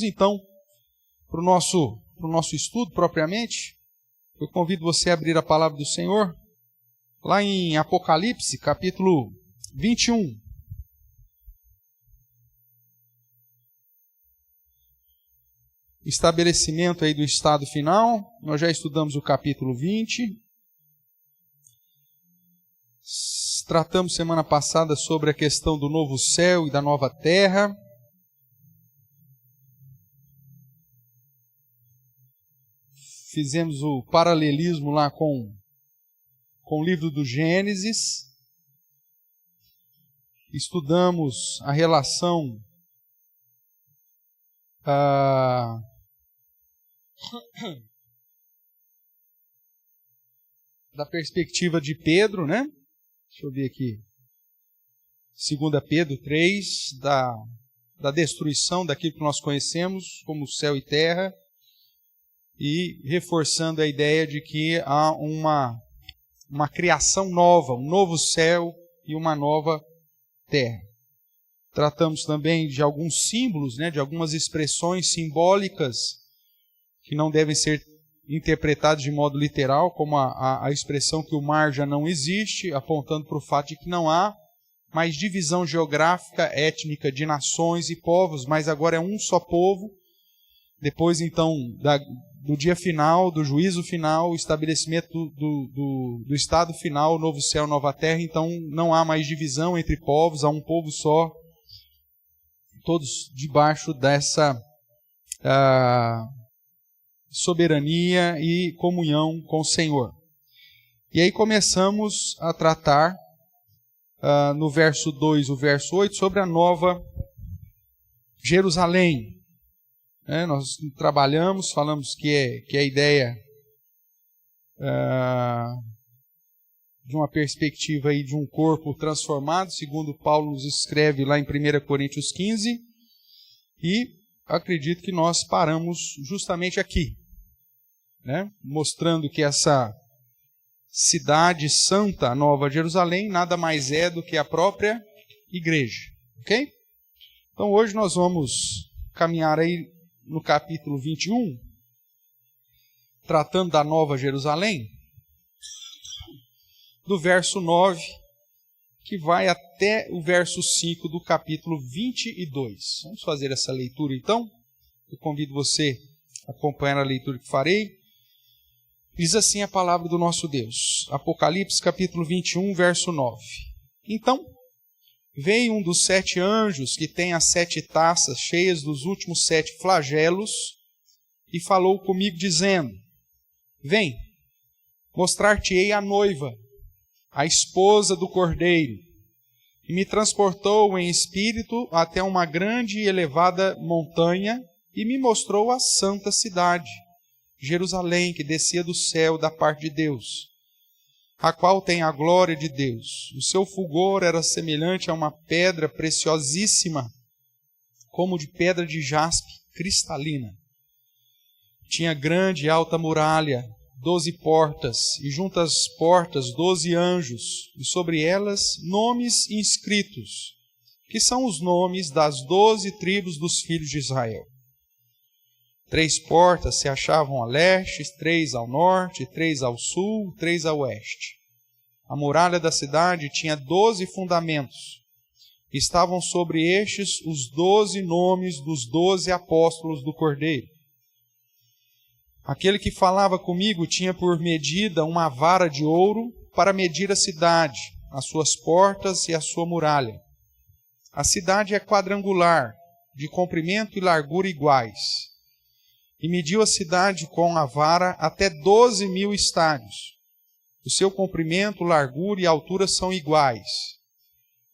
Vamos então para o nosso estudo propriamente. Eu convido você a abrir a palavra do Senhor, lá em Apocalipse, capítulo 21. Estabelecimento aí do estado final. Nós já estudamos o capítulo 20. Tratamos semana passada sobre a questão do novo céu e da nova terra. Fizemos o paralelismo lá com o livro do Gênesis. Estudamos a relação da perspectiva de Pedro, né? Deixa eu ver aqui. 2 Pedro 3, da destruição daquilo que nós conhecemos como céu e terra, e reforçando a ideia de que há uma criação nova, um novo céu e uma nova terra. Tratamos também de alguns símbolos, né, de algumas expressões simbólicas que não devem ser interpretadas de modo literal, como a expressão que o mar já não existe, apontando para o fato de que não há mais divisão geográfica, étnica de nações e povos, mas agora é um só povo. Depois, então, do dia final, do juízo final, o estabelecimento do estado final, novo céu, nova terra, então não há mais divisão entre povos, há um povo só, todos debaixo dessa soberania e comunhão com o Senhor. E aí começamos a tratar no verso 2, o verso 8, sobre a nova Jerusalém. Nós trabalhamos, falamos que a ideia de uma perspectiva aí de um corpo transformado, segundo Paulo nos escreve lá em 1 Coríntios 15, e acredito que nós paramos justamente aqui, né? Mostrando que essa cidade santa, Nova Jerusalém, nada mais é do que a própria igreja, ok? Então hoje nós vamos caminhar aí no capítulo 21, tratando da Nova Jerusalém, do verso 9, que vai até o verso 5 do capítulo 22. Vamos fazer essa leitura então. Eu convido você a acompanhar a leitura que farei. Diz assim a palavra do nosso Deus. Apocalipse capítulo 21, verso 9. Então veio um dos 7 anjos que tem as 7 taças cheias dos últimos 7 flagelos e falou comigo dizendo: Vem, mostrar-te-ei a noiva, a esposa do Cordeiro. E me transportou em espírito até uma grande e elevada montanha e me mostrou a santa cidade, Jerusalém, que descia do céu da parte de Deus, a qual tem a glória de Deus. O seu fulgor era semelhante a uma pedra preciosíssima, como de pedra de jaspe cristalina. Tinha grande e alta muralha, 12 portas, e junto às portas 12 anjos, e sobre elas nomes inscritos, que são os nomes das 12 tribos dos filhos de Israel. 3 portas se achavam a leste, 3 ao norte, 3 ao sul, 3 a oeste. A muralha da cidade tinha 12 fundamentos. Estavam sobre estes os 12 nomes dos 12 apóstolos do Cordeiro. Aquele que falava comigo tinha por medida uma vara de ouro para medir a cidade, as suas portas e a sua muralha. A cidade é quadrangular, de comprimento e largura iguais. E mediu a cidade com a vara até 12.000 estádios. O seu comprimento, largura e altura são iguais.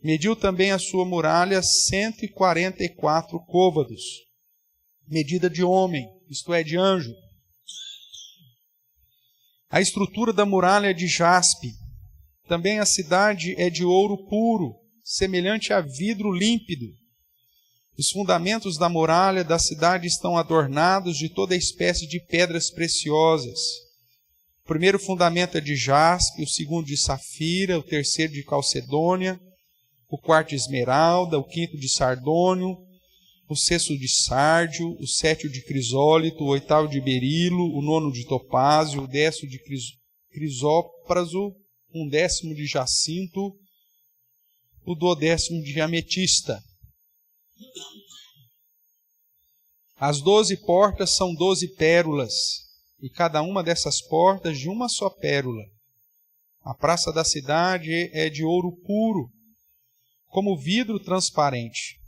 Mediu também a sua muralha 144 côvados, medida de homem, isto é, de anjo. A estrutura da muralha é de jaspe. Também a cidade é de ouro puro, semelhante a vidro límpido. Os fundamentos da muralha da cidade estão adornados de toda espécie de pedras preciosas. O primeiro fundamento é de jaspe, o segundo de safira, o terceiro de calcedônia, o quarto de esmeralda, o quinto de sardônio, o 6º de sárdio, o 7º de crisólito, o 8º de berilo, o 9º de topázio, o 10º de crisópraso, um 10º de jacinto, o 12º de ametista. As 12 portas são 12 pérolas, e cada uma dessas portas de uma só pérola. A praça da cidade é de ouro puro, como vidro transparente.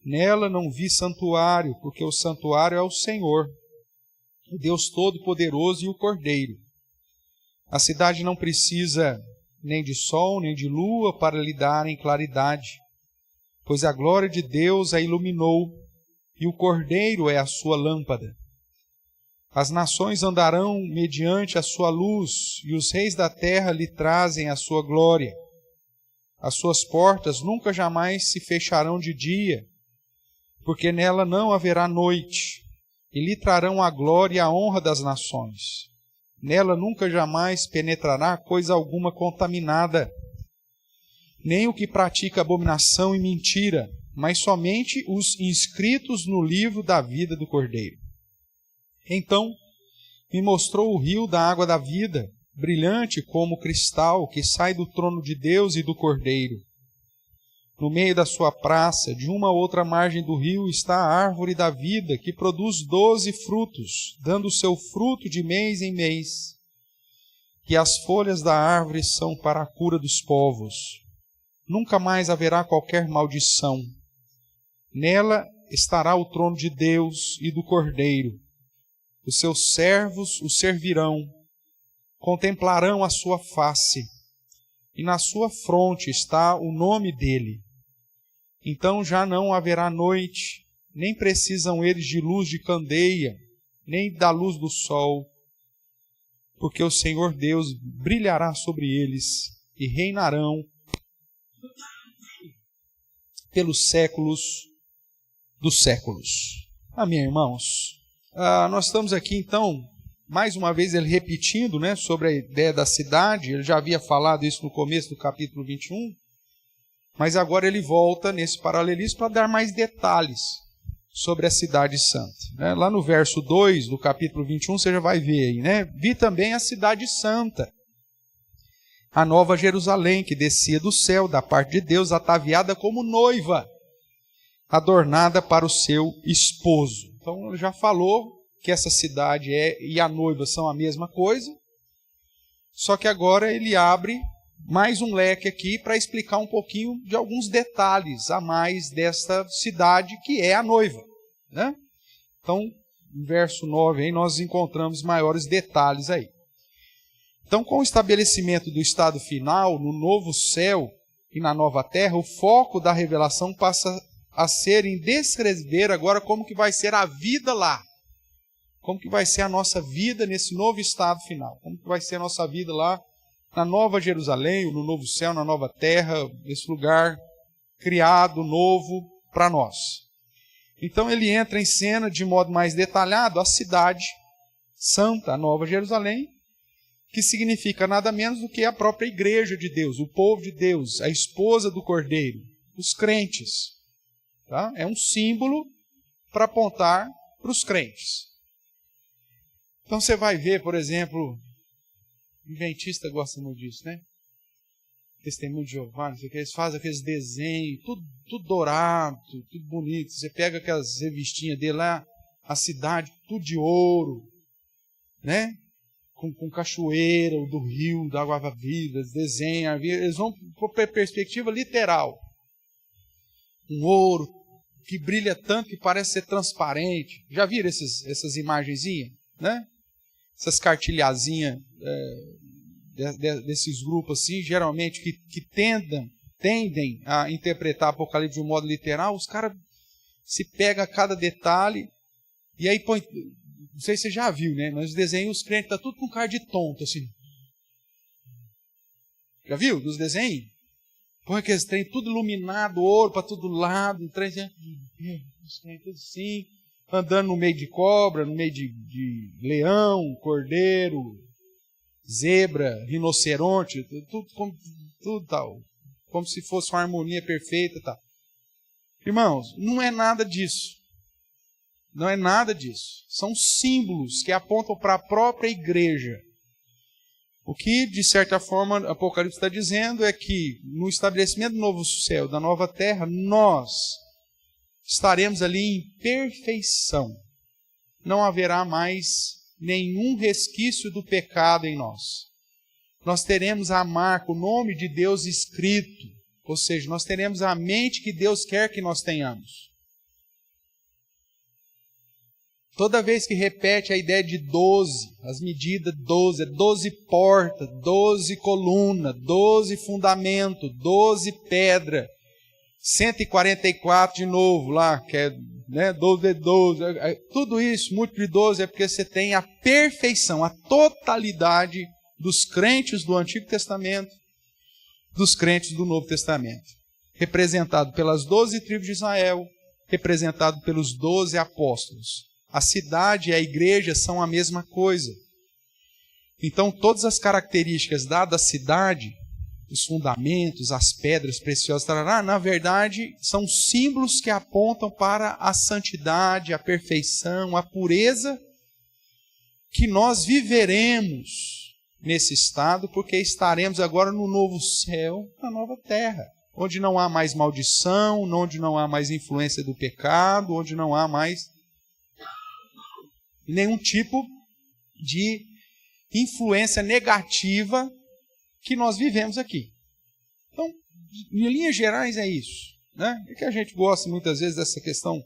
Nela não vi santuário, porque o santuário é o Senhor, o Deus Todo-Poderoso e o Cordeiro. A cidade não precisa nem de sol, nem de lua para lhe darem claridade, pois a glória de Deus a iluminou, e o Cordeiro é a sua lâmpada. As nações andarão mediante a sua luz, e os reis da terra lhe trazem a sua glória. As suas portas nunca jamais se fecharão de dia, porque nela não haverá noite, e lhe trarão a glória e a honra das nações. Nela nunca jamais penetrará coisa alguma contaminada, nem o que pratica abominação e mentira, mas somente os inscritos no livro da vida do Cordeiro. Então me mostrou o rio da água da vida, brilhante como cristal, que sai do trono de Deus e do Cordeiro. No meio da sua praça, de uma a outra margem do rio, está a árvore da vida, que produz 12 frutos, dando seu fruto de mês em mês. E as folhas da árvore são para a cura dos povos. Nunca mais haverá qualquer maldição. Nela estará o trono de Deus e do Cordeiro. Os seus servos o servirão, contemplarão a sua face, e na sua fronte está o nome dele. Então já não haverá noite, nem precisam eles de luz de candeia, nem da luz do sol, porque o Senhor Deus brilhará sobre eles e reinarão pelos séculos dos séculos. Amém, irmãos? Nós estamos aqui, então, mais uma vez ele repetindo, né, sobre a ideia da cidade. Ele já havia falado isso no começo do capítulo 21, mas agora ele volta nesse paralelismo para dar mais detalhes sobre a cidade santa, né? Lá no verso 2 do capítulo 21, você já vai ver aí, né? Vi também a cidade santa, a nova Jerusalém, que descia do céu, da parte de Deus, ataviada como noiva, adornada para o seu esposo. Então ele já falou que essa cidade e a noiva são a mesma coisa, só que agora ele abre mais um leque aqui para explicar um pouquinho de alguns detalhes a mais desta cidade que é a noiva, né? Então, no verso 9 aí nós encontramos maiores detalhes aí. Então, com o estabelecimento do estado final, no novo céu e na nova terra, o foco da revelação passa a ser em descrever agora como que vai ser a vida lá. Como que vai ser a nossa vida nesse novo estado final. Como que vai ser a nossa vida lá na nova Jerusalém, no novo céu, na nova terra, nesse lugar criado, novo para nós. Então ele entra em cena de modo mais detalhado a cidade santa, a nova Jerusalém, que significa nada menos do que a própria igreja de Deus, o povo de Deus, a esposa do Cordeiro, os crentes. Tá? É um símbolo para apontar para os crentes. Então você vai ver, por exemplo, o adventista gosta muito disso, né? Testemunho de Jeová, não sei o que, eles fazem aqueles desenhos, tudo dourado, tudo bonito. Você pega aquelas revistinhas dele lá, a cidade, tudo de ouro, né? Com cachoeira, do rio, da água viva, eles desenham, eles vão para perspectiva literal. Um ouro que brilha tanto que parece ser transparente. Já viram essas imagenzinhas, né? Essas cartilhazinhas desses grupos assim, geralmente que tendem a interpretar Apocalipse de um modo literal. Os caras se pegam a cada detalhe e aí põe, não sei se você já viu, né? Mas os desenhos, os crentes estão tudo com cara de tonto assim. Já viu dos desenhos? Põe aqueles trem tudo iluminado, ouro para todo lado, um trem tudo assim, andando no meio de cobra, no meio de leão, cordeiro, zebra, rinoceronte, tudo tal, como se fosse uma harmonia perfeita, tal. Irmãos, não é nada disso. Não é nada disso. São símbolos que apontam para a própria igreja. O que, de certa forma, Apocalipse está dizendo é que no estabelecimento do novo céu, da nova terra, nós estaremos ali em perfeição. Não haverá mais nenhum resquício do pecado em nós. Nós teremos a marca, o nome de Deus escrito. Ou seja, nós teremos a mente que Deus quer que nós tenhamos. Toda vez que repete a ideia de 12, as medidas 12, é 12 portas, 12 colunas, 12 fundamentos, 12 pedras, 144 de novo lá, que é 12 de 12, tudo isso, múltiplo de 12, é porque você tem a perfeição, a totalidade dos crentes do Antigo Testamento, dos crentes do Novo Testamento, representado pelas 12 tribos de Israel, representado pelos 12 apóstolos. A cidade e a igreja são a mesma coisa. Então, todas as características dadas à cidade, os fundamentos, as pedras preciosas, na verdade, são símbolos que apontam para a santidade, a perfeição, a pureza, que nós viveremos nesse estado, porque estaremos agora no novo céu, na nova terra, onde não há mais maldição, onde não há mais influência do pecado, onde não há mais nenhum tipo de influência negativa que nós vivemos aqui. Então, em linhas gerais é isso, né? É que a gente gosta muitas vezes dessa questão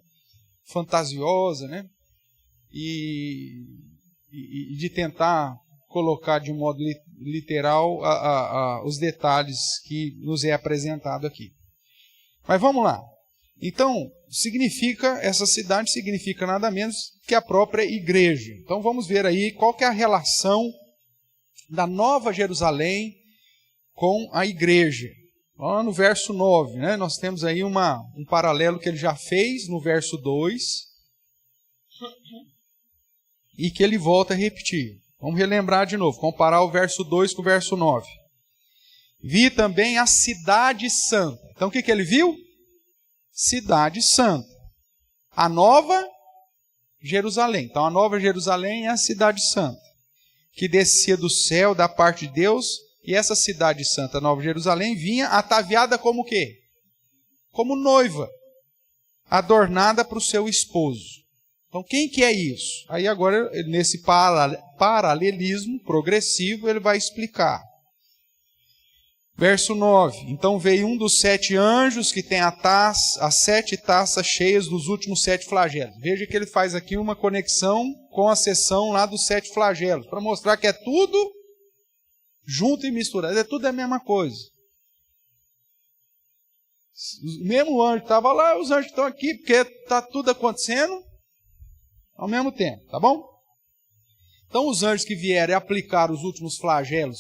fantasiosa, né? E de tentar colocar de um modo literal os detalhes que nos é apresentado aqui. Mas vamos lá. Então, essa cidade significa nada menos que a própria igreja. Então vamos ver aí qual que é a relação da Nova Jerusalém com a igreja. Lá no verso 9, né, nós temos aí um paralelo que ele já fez no verso 2 e que ele volta a repetir. Vamos relembrar de novo, comparar o verso 2 com o verso 9. Vi também a cidade santa. Então o que ele viu? Cidade santa. A Nova Jerusalém. Então a Nova Jerusalém é a cidade santa, que descia do céu da parte de Deus, e essa cidade santa, Nova Jerusalém, vinha ataviada como o quê? Como noiva, adornada para o seu esposo. Então quem que é isso? Aí agora, nesse paralelismo progressivo, ele vai explicar. Verso 9, então veio um dos 7 anjos que tem as 7 taças cheias dos últimos 7 flagelos. Veja que ele faz aqui uma conexão com a seção lá dos 7 flagelos, para mostrar que é tudo junto e misturado, é tudo a mesma coisa. O mesmo anjo estava lá, os anjos estão aqui, porque está tudo acontecendo ao mesmo tempo, tá bom? Então os anjos que vieram aplicar os últimos flagelos,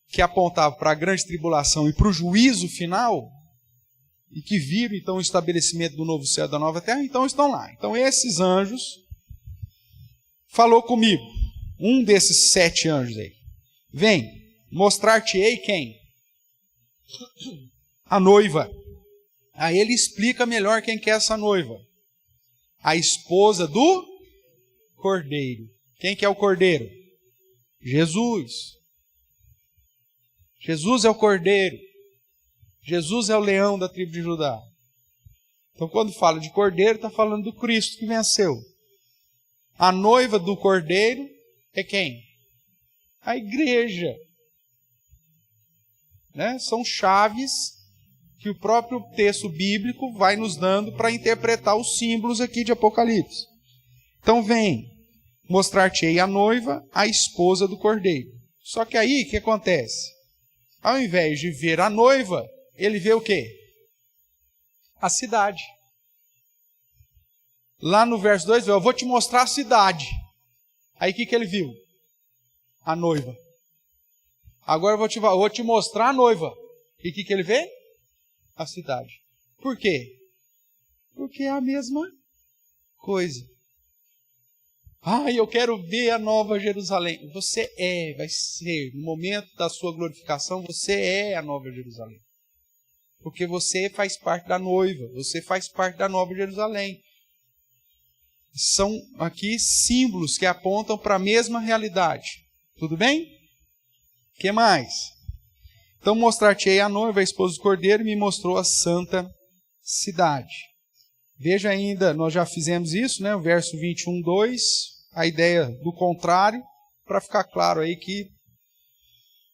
que apontavam para a grande tribulação e para o juízo final, e que viram então o estabelecimento do novo céu e da nova terra, então estão lá. Então esses anjos falou comigo, um desses 7 anjos aí, vem, mostrar-te-ei quem? A noiva. Aí ele explica melhor quem que é essa noiva. A esposa do Cordeiro. Quem que é o Cordeiro? Jesus. Jesus é o Cordeiro. Jesus é o leão da tribo de Judá. Então, quando fala de Cordeiro, está falando do Cristo que venceu. A noiva do Cordeiro é quem? A igreja. Né? São chaves que o próprio texto bíblico vai nos dando para interpretar os símbolos aqui de Apocalipse. Então, vem, mostrar-te-ei a noiva, a esposa do Cordeiro. Só que aí, o que acontece? Ao invés de ver a noiva, ele vê o quê? A cidade. Lá no verso 2, eu vou te mostrar a cidade. Aí o que ele viu? A noiva. Agora eu vou te mostrar a noiva. E o que ele vê? A cidade. Por quê? Porque é a mesma coisa. Eu quero ver a Nova Jerusalém. Você vai ser, no momento da sua glorificação, você é a Nova Jerusalém. porque você faz parte da noiva, você faz parte da Nova Jerusalém. São aqui símbolos que apontam para a mesma realidade. Tudo bem? O que mais? Então mostrar-te-ei a noiva, a esposa do Cordeiro, e me mostrou a santa cidade. Veja ainda, nós já fizemos isso, né? O verso 21, 2, a ideia do contrário, para ficar claro aí que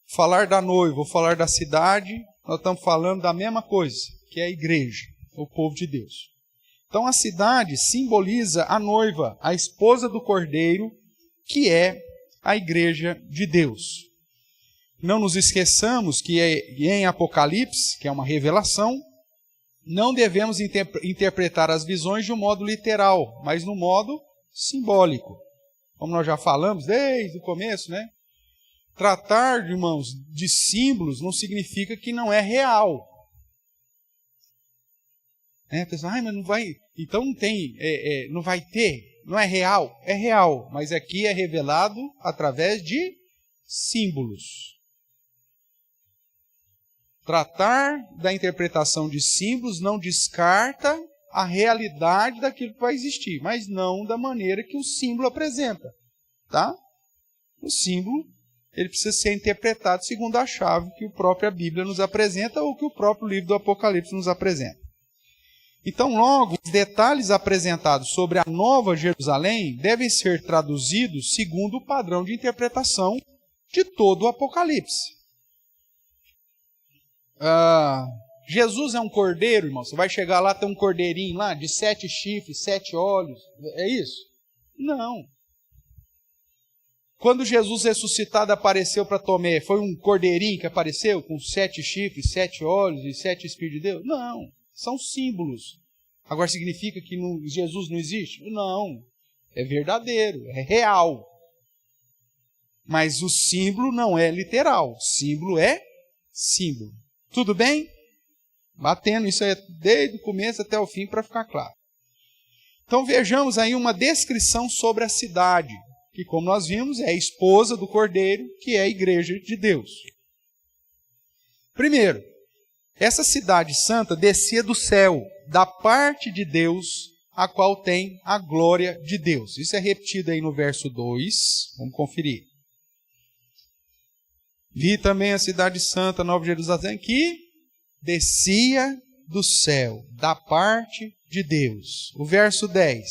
falar da noiva ou falar da cidade, nós estamos falando da mesma coisa, que é a igreja, o povo de Deus. Então a cidade simboliza a noiva, a esposa do Cordeiro, que é a igreja de Deus. Não nos esqueçamos que em Apocalipse, que é uma revelação, não devemos interpretar as visões de um modo literal, mas no modo simbólico. Como nós já falamos desde o começo, né? Tratar, irmãos, de símbolos não significa que não é real. Pessoal, mas não vai, então não tem, não vai ter, não é real. É real, mas aqui é revelado através de símbolos. Tratar da interpretação de símbolos não descarta a realidade daquilo que vai existir, mas não da maneira que o símbolo apresenta. Tá? O símbolo, ele precisa ser interpretado segundo a chave que a própria Bíblia nos apresenta ou que o próprio livro do Apocalipse nos apresenta. Então, logo, os detalhes apresentados sobre a Nova Jerusalém devem ser traduzidos segundo o padrão de interpretação de todo o Apocalipse. Jesus é um cordeiro, irmão. Você vai chegar lá, tem um cordeirinho lá de 7 chifres, 7 olhos. É isso? Não. Quando Jesus ressuscitado apareceu para Tomé, foi um cordeirinho que apareceu com 7 chifres, 7 olhos e 7 Espíritos de Deus? Não. São símbolos. Agora significa que Jesus não existe? Não. É verdadeiro, é real. Mas o símbolo não é literal. Símbolo é símbolo. Tudo bem? Batendo isso aí desde o começo até o fim para ficar claro. Então vejamos aí uma descrição sobre a cidade, que como nós vimos é a esposa do Cordeiro, que é a igreja de Deus. Primeiro, essa cidade santa descia do céu, da parte de Deus, a qual tem a glória de Deus. Isso é repetido aí no verso 2, vamos conferir. Vi também a cidade santa, Nova Jerusalém, que descia do céu, da parte de Deus. O verso 10.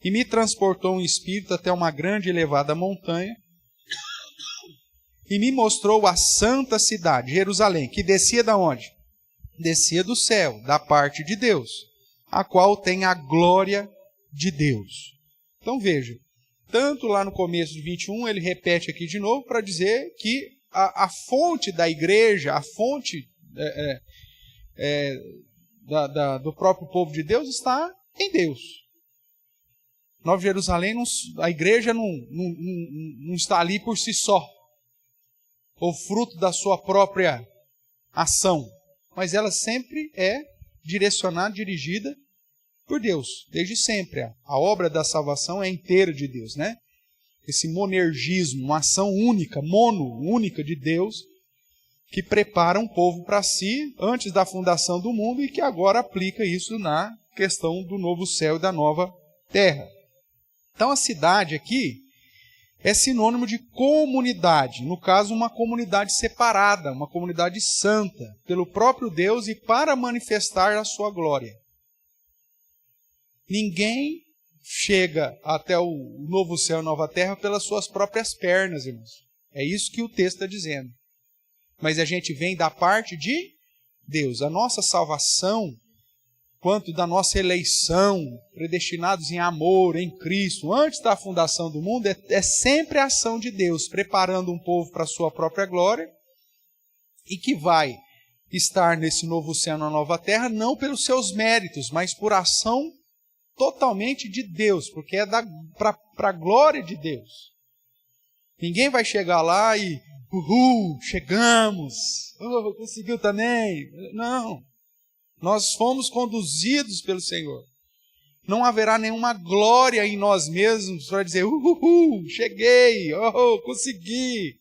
E me transportou um espírito até uma grande e elevada montanha, e me mostrou a santa cidade, Jerusalém, que descia da onde? Descia do céu, da parte de Deus, a qual tem a glória de Deus. Então veja, tanto lá no começo de 21, ele repete aqui de novo para dizer que a fonte da igreja, a fonte do próprio povo de Deus está em Deus. Nova Jerusalém, a igreja não está ali por si só, ou fruto da sua própria ação, mas ela sempre é direcionada, dirigida por Deus, desde sempre. A obra da salvação é inteira de Deus, né? Esse monergismo, uma ação única, única de Deus, que prepara um povo para si antes da fundação do mundo e que agora aplica isso na questão do novo céu e da nova terra. Então a cidade aqui é sinônimo de comunidade, no caso uma comunidade separada, uma comunidade santa, pelo próprio Deus e para manifestar a sua glória. Ninguém chega até o novo céu e nova terra pelas suas próprias pernas, irmãos. É isso que o texto está dizendo. Mas a gente vem da parte de Deus. A nossa salvação, quanto da nossa eleição, predestinados em amor, em Cristo, antes da fundação do mundo, é sempre a ação de Deus, preparando um povo para a sua própria glória, e que vai estar nesse novo céu e na nova terra, não pelos seus méritos, mas por ação totalmente de Deus, porque é para a glória de Deus. Ninguém vai chegar lá e, chegamos, conseguiu também. Não, nós fomos conduzidos pelo Senhor. Não haverá nenhuma glória em nós mesmos para dizer, cheguei, consegui.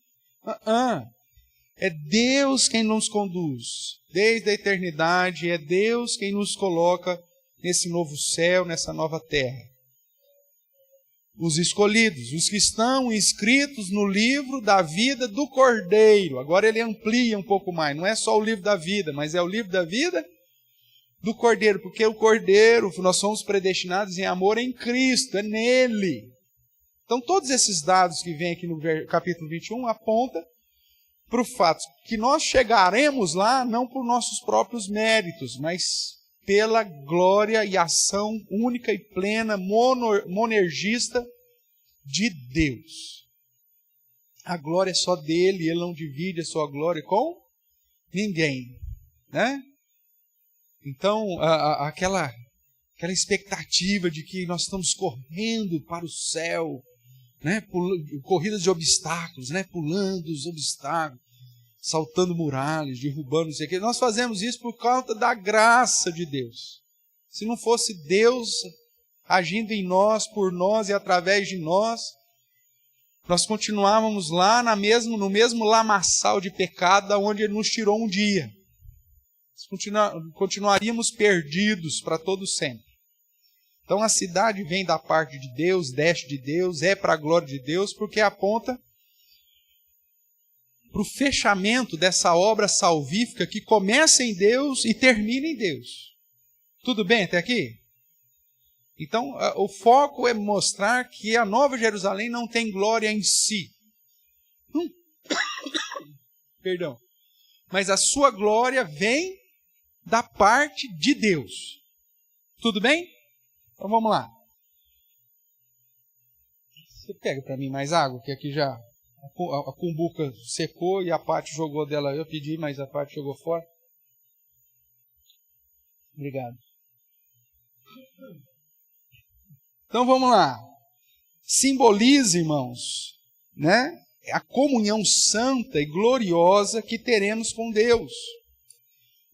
É Deus quem nos conduz. Desde a eternidade, é Deus quem nos coloca nesse novo céu, nessa nova terra. Os escolhidos, os que estão inscritos no livro da vida do Cordeiro. Agora ele amplia um pouco mais. Não é só o livro da vida, mas é o livro da vida do Cordeiro. Porque o Cordeiro, nós somos predestinados em amor em Cristo, é nele. Então todos esses dados que vem aqui no capítulo 21 apontam para o fato que nós chegaremos lá não por nossos próprios méritos, mas pela glória e ação única e plena, monergista de Deus. A glória é só dele, ele não divide a sua glória com ninguém, né? Então, aquela expectativa de que nós estamos correndo para o céu, né? Corridas de obstáculos, né? Pulando os obstáculos, saltando muralhas, derrubando não sei o quê. Nós fazemos isso por causa da graça de Deus. Se não fosse Deus agindo em nós, por nós e através de nós, nós continuávamos lá no mesmo lamaçal de pecado onde Ele nos tirou um dia. Continuaríamos perdidos para todo sempre. Então a cidade vem da parte de Deus, desce de Deus, é para a glória de Deus, porque aponta para o fechamento dessa obra salvífica que começa em Deus e termina em Deus. Tudo bem até aqui? Então, o foco é mostrar que a Nova Jerusalém não tem glória em si. Perdão. Mas a sua glória vem da parte de Deus. Tudo bem? Então vamos lá. Você pega para mim mais água, que aqui já a cumbuca secou e a Paty jogou dela. Eu pedi, mas a Paty jogou fora. Obrigado. Então vamos lá. Simboliza, irmãos, né, a comunhão santa e gloriosa que teremos com Deus.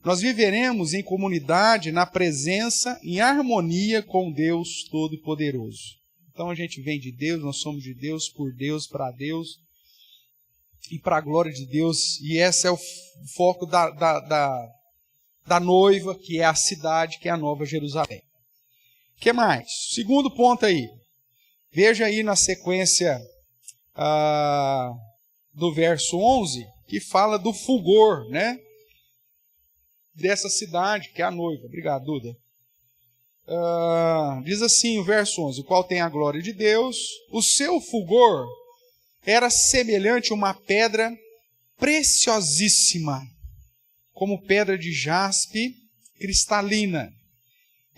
Nós viveremos em comunidade, na presença, em harmonia com Deus Todo-Poderoso. Então a gente vem de Deus, nós somos de Deus, por Deus, para Deus e para a glória de Deus. E esse é o foco da noiva, que é a cidade, que é a Nova Jerusalém. O que mais? Segundo ponto aí. Veja aí na sequência do verso 11, que fala do fulgor, né, dessa cidade, que é a noiva. Obrigado, Duda. Diz assim o verso 11, o qual tem a glória de Deus, o seu fulgor era semelhante a uma pedra preciosíssima, como pedra de jaspe cristalina.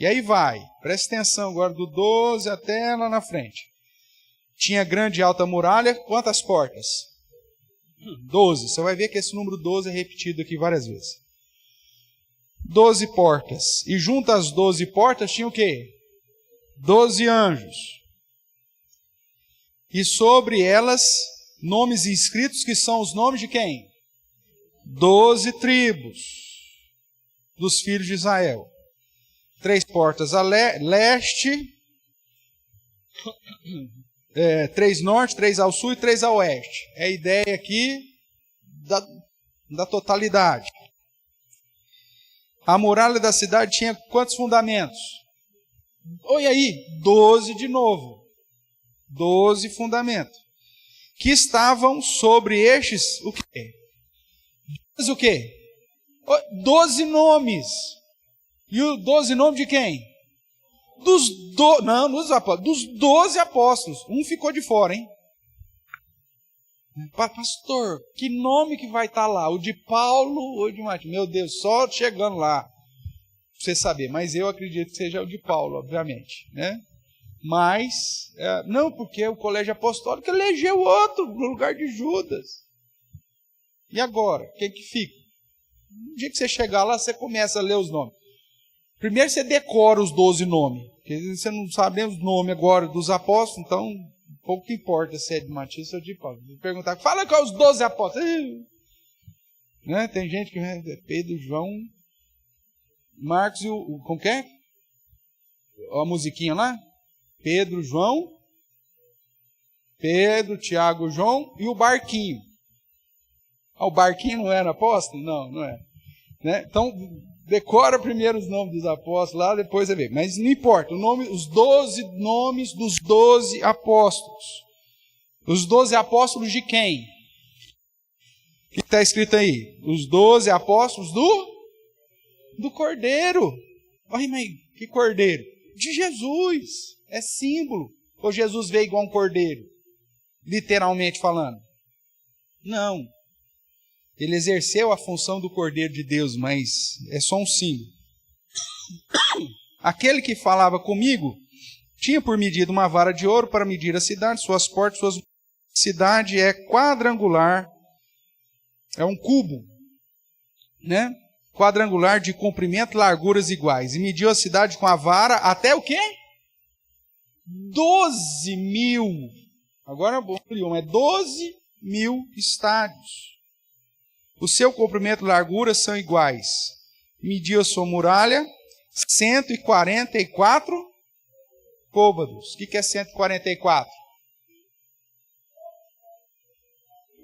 E aí vai, presta atenção agora do 12 até lá na frente. Tinha grande e alta muralha, quantas portas? 12, você vai ver que esse número 12 é repetido aqui várias vezes. 12 portas, e junto às 12 portas tinha o quê? 12 anjos. E sobre elas, nomes inscritos, que são os nomes de quem? 12 tribos dos filhos de Israel. 3 portas a leste, 3 norte, 3 ao sul e 3 ao oeste. É a ideia aqui da totalidade. A muralha da cidade tinha quantos fundamentos? Olha aí, 12 de novo. 12 fundamentos. Que estavam sobre estes, o quê? O quê? 12 nomes. E os 12 nomes de quem? Dos 12 apóstolos. Um ficou de fora, hein? Pastor, que nome que vai estar lá? O de Paulo ou o de Mateus? Meu Deus, só chegando lá, pra você saber. Mas eu acredito que seja o de Paulo, obviamente, né? Mas, não, porque o colégio apostólico elegeu outro no lugar de Judas. E agora? Quem que fica? No dia que você chegar lá, você começa a ler os nomes. Primeiro você decora os 12 nomes, porque você não sabe nem os nomes agora dos apóstolos, então pouco que importa se é de Matias ou de Paulo. Vou perguntar, fala qual é os 12 apóstolos. Né? Tem gente que é Pedro, João, Marcos e como que é? A musiquinha lá? Pedro, João, Pedro, Tiago, João e o barquinho. O barquinho não era apóstolo? Não, não é. Né? Então, decora primeiro os nomes dos apóstolos lá, depois você vê. Mas não importa, os 12 nomes dos 12 apóstolos. Os 12 apóstolos de quem? O que está escrito aí? Os 12 apóstolos do Cordeiro. Olha, mas que Cordeiro? De Jesus. É símbolo. Ou Jesus veio igual um cordeiro? Literalmente falando. Não. Ele exerceu a função do Cordeiro de Deus, mas é só um símbolo. Aquele que falava comigo tinha por medida uma vara de ouro para medir a cidade, suas portas, suas... cidade é quadrangular, é um cubo, né? Quadrangular de comprimento e larguras iguais. E mediu a cidade com a vara até o quê? 12.000. Agora é 12.000 estádios. O seu comprimento e largura são iguais. Mediu a sua muralha 144 côvados. O que é 144?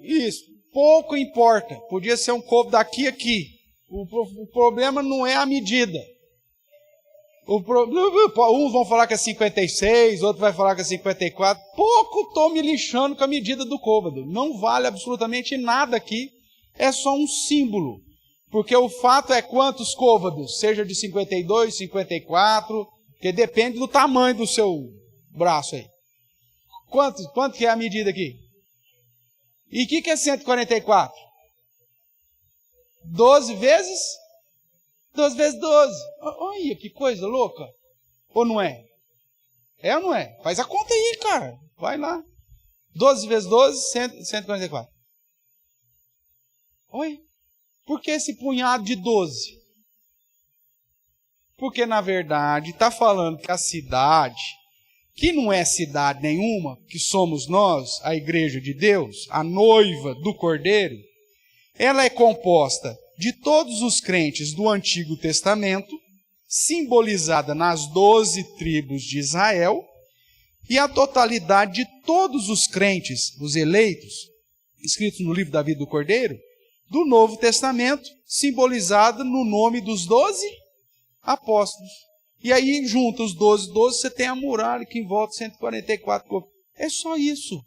Isso, pouco importa. Podia ser um côvado daqui a aqui. O problema não é a medida. Uns vão falar que é 56, outros vão falar que é 54. Pouco estou me lixando com a medida do côvado. Não vale absolutamente nada aqui. É só um símbolo. Porque o fato é quantos côvados? Seja de 52, 54, que depende do tamanho do seu braço aí. Quanto que é a medida aqui? E o que é 144? 12 vezes? 12 vezes 12. Olha, que coisa louca. Ou não é? É ou não é? Faz a conta aí, cara. Vai lá. 12 vezes 12, 144. Oi? Por que esse punhado de 12? Porque, na verdade, está falando que a cidade, que não é cidade nenhuma, que somos nós, a igreja de Deus, a noiva do Cordeiro, ela é composta de todos os crentes do Antigo Testamento, simbolizada nas 12 tribos de Israel, e a totalidade de todos os crentes, os eleitos, escritos no livro da vida do Cordeiro, do Novo Testamento, simbolizada no nome dos 12 apóstolos. E aí, junto os 12, você tem a muralha que envolve 144 corpos. É só isso.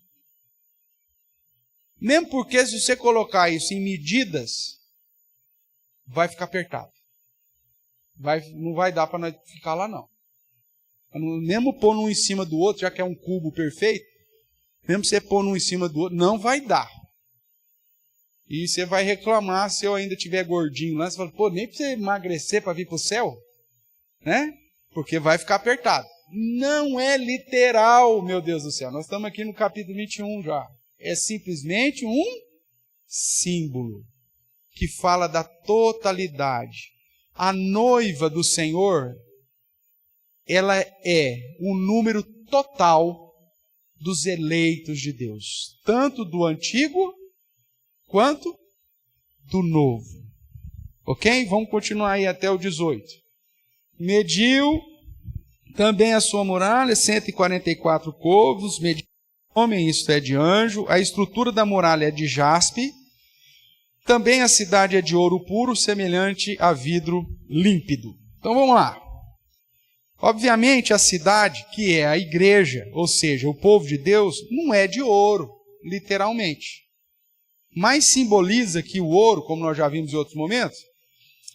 Mesmo porque se você colocar isso em medidas, vai ficar apertado. Não vai dar para nós ficar lá, não. Mesmo pôr um em cima do outro, já que é um cubo perfeito, mesmo você pôr um em cima do outro, não vai dar. E você vai reclamar se eu ainda estiver gordinho lá. Você fala, pô, nem para você emagrecer para vir para o céu, né? Porque vai ficar apertado. Não é literal, meu Deus do céu. Nós estamos aqui no capítulo 21 já. É simplesmente um símbolo que fala da totalidade. A noiva do Senhor, ela é o número total dos eleitos de Deus, tanto do Antigo quanto do Novo. Ok? Vamos continuar aí até o 18. Mediu também a sua muralha, 144 côvados, mediu homem, isto é de anjo. A estrutura da muralha é de jaspe. Também a cidade é de ouro puro, semelhante a vidro límpido. Então vamos lá. Obviamente a cidade, que é a igreja, ou seja, o povo de Deus, não é de ouro, literalmente. Mas simboliza que o ouro, como nós já vimos em outros momentos,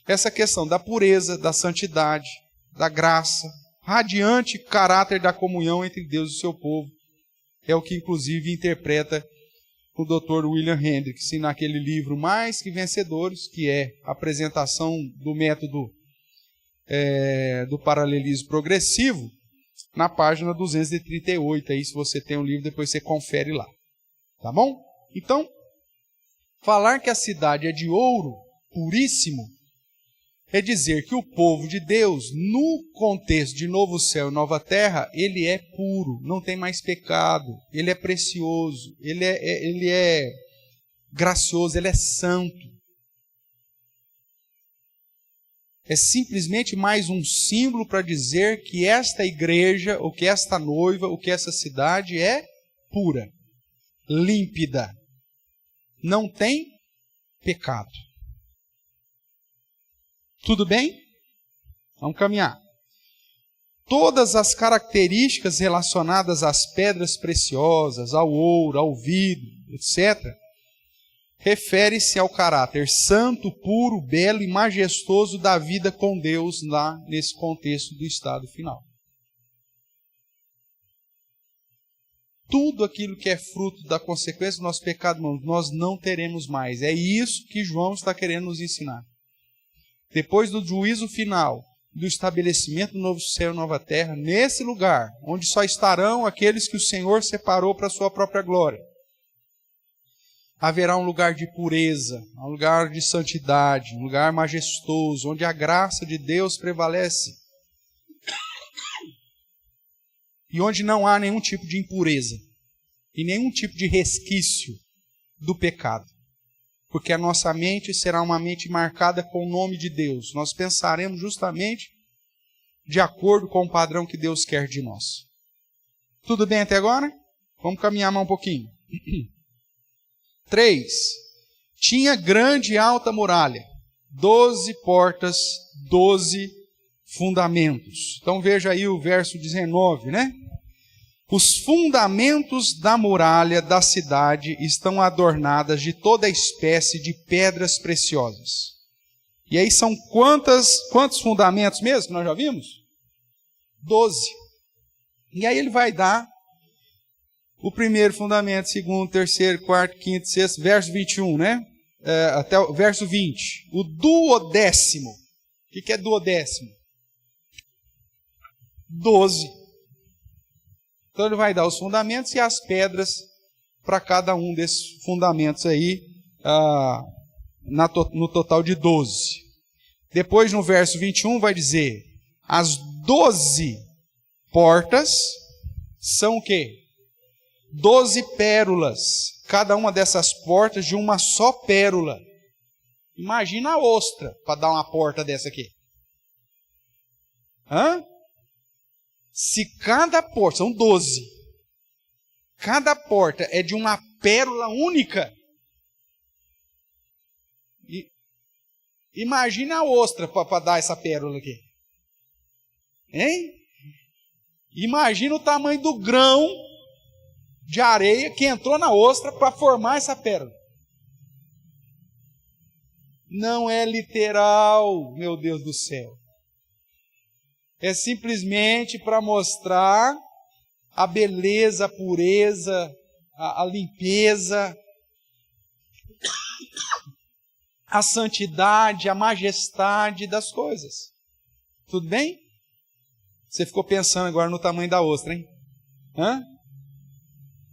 essa questão da pureza, da santidade, da graça, radiante caráter da comunhão entre Deus e o seu povo. É o que inclusive interpreta o Dr. William Hendricks naquele livro Mais que Vencedores, que é a apresentação do método do paralelismo progressivo, na página 238. Aí, se você tem um livro, depois você confere lá. Tá bom? Então, falar que a cidade é de ouro puríssimo é dizer que o povo de Deus, no contexto de novo céu e nova terra, ele é puro, não tem mais pecado, ele é precioso, ele é gracioso, ele é santo. É simplesmente mais um símbolo para dizer que esta igreja, ou que esta noiva, ou que essa cidade é pura, límpida. Não tem pecado. Tudo bem? Vamos caminhar. Todas as características relacionadas às pedras preciosas, ao ouro, ao vidro, etc., refere-se ao caráter santo, puro, belo e majestoso da vida com Deus lá nesse contexto do estado final. Tudo aquilo que é fruto da consequência do nosso pecado, nós não teremos mais. É isso que João está querendo nos ensinar. Depois do juízo final, do estabelecimento do novo céu e nova terra, nesse lugar, onde só estarão aqueles que o Senhor separou para a sua própria glória, haverá um lugar de pureza, um lugar de santidade, um lugar majestoso, onde a graça de Deus prevalece. E onde não há nenhum tipo de impureza e nenhum tipo de resquício do pecado. Porque a nossa mente será uma mente marcada com o nome de Deus. Nós pensaremos justamente de acordo com o padrão que Deus quer de nós. Tudo bem até agora? Vamos caminhar mais um pouquinho. 3. Tinha grande e alta muralha, 12 portas, 12 fundamentos. Então veja aí o verso 19, né? Os fundamentos da muralha da cidade estão adornadas de toda espécie de pedras preciosas. E aí são quantos fundamentos mesmo que nós já vimos? 12. E aí ele vai dar o primeiro fundamento, segundo, terceiro, quarto, quinto, sexto, verso 21, né? Até o verso 20. O duodécimo. O que é duodécimo? 12. Então ele vai dar os fundamentos e as pedras para cada um desses fundamentos aí, no total de 12. Depois no verso 21 vai dizer, as 12 portas são o quê? 12 pérolas, cada uma dessas portas de uma só pérola. Imagina a ostra para dar uma porta dessa aqui. Se cada porta, são 12, cada porta é de uma pérola única, imagina a ostra para dar essa pérola aqui. Hein? Imagina o tamanho do grão de areia que entrou na ostra para formar essa pérola. Não é literal, meu Deus do céu. É simplesmente para mostrar a beleza, a pureza, a limpeza, a santidade, a majestade das coisas. Tudo bem? Você ficou pensando agora no tamanho da ostra, hein?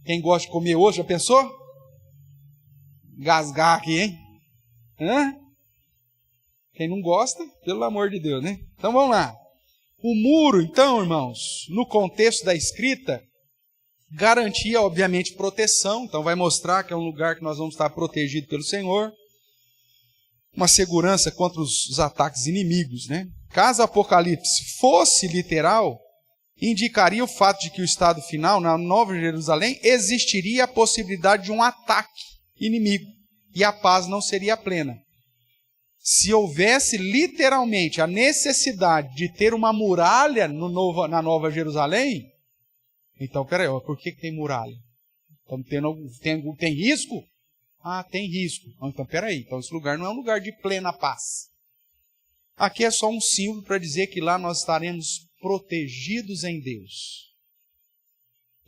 Quem gosta de comer ostra, já pensou? Gasgar aqui, hein? Quem não gosta, pelo amor de Deus, né? Então vamos lá. O muro, então, irmãos, no contexto da escrita, garantia, obviamente, proteção. Então vai mostrar que é um lugar que nós vamos estar protegidos pelo Senhor. Uma segurança contra os ataques inimigos, né? Caso o Apocalipse fosse literal, indicaria o fato de que o estado final, na Nova Jerusalém, existiria a possibilidade de um ataque inimigo. E a paz não seria plena. Se houvesse literalmente a necessidade de ter uma muralha na Nova Jerusalém, então, peraí, por que tem muralha? Tem risco? Tem risco. Então, peraí, então esse lugar não é um lugar de plena paz. Aqui é só um símbolo para dizer que lá nós estaremos protegidos em Deus.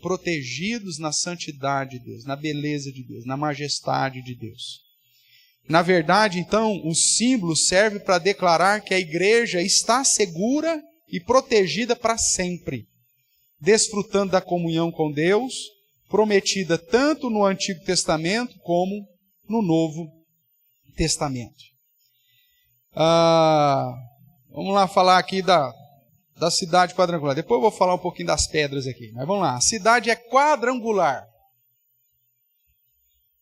Protegidos na santidade de Deus, na beleza de Deus, na majestade de Deus. Na verdade, então, o símbolo serve para declarar que a igreja está segura e protegida para sempre, desfrutando da comunhão com Deus, prometida tanto no Antigo Testamento como no Novo Testamento. Vamos lá falar aqui da cidade quadrangular. Depois eu vou falar um pouquinho das pedras aqui, mas vamos lá. A cidade é quadrangular.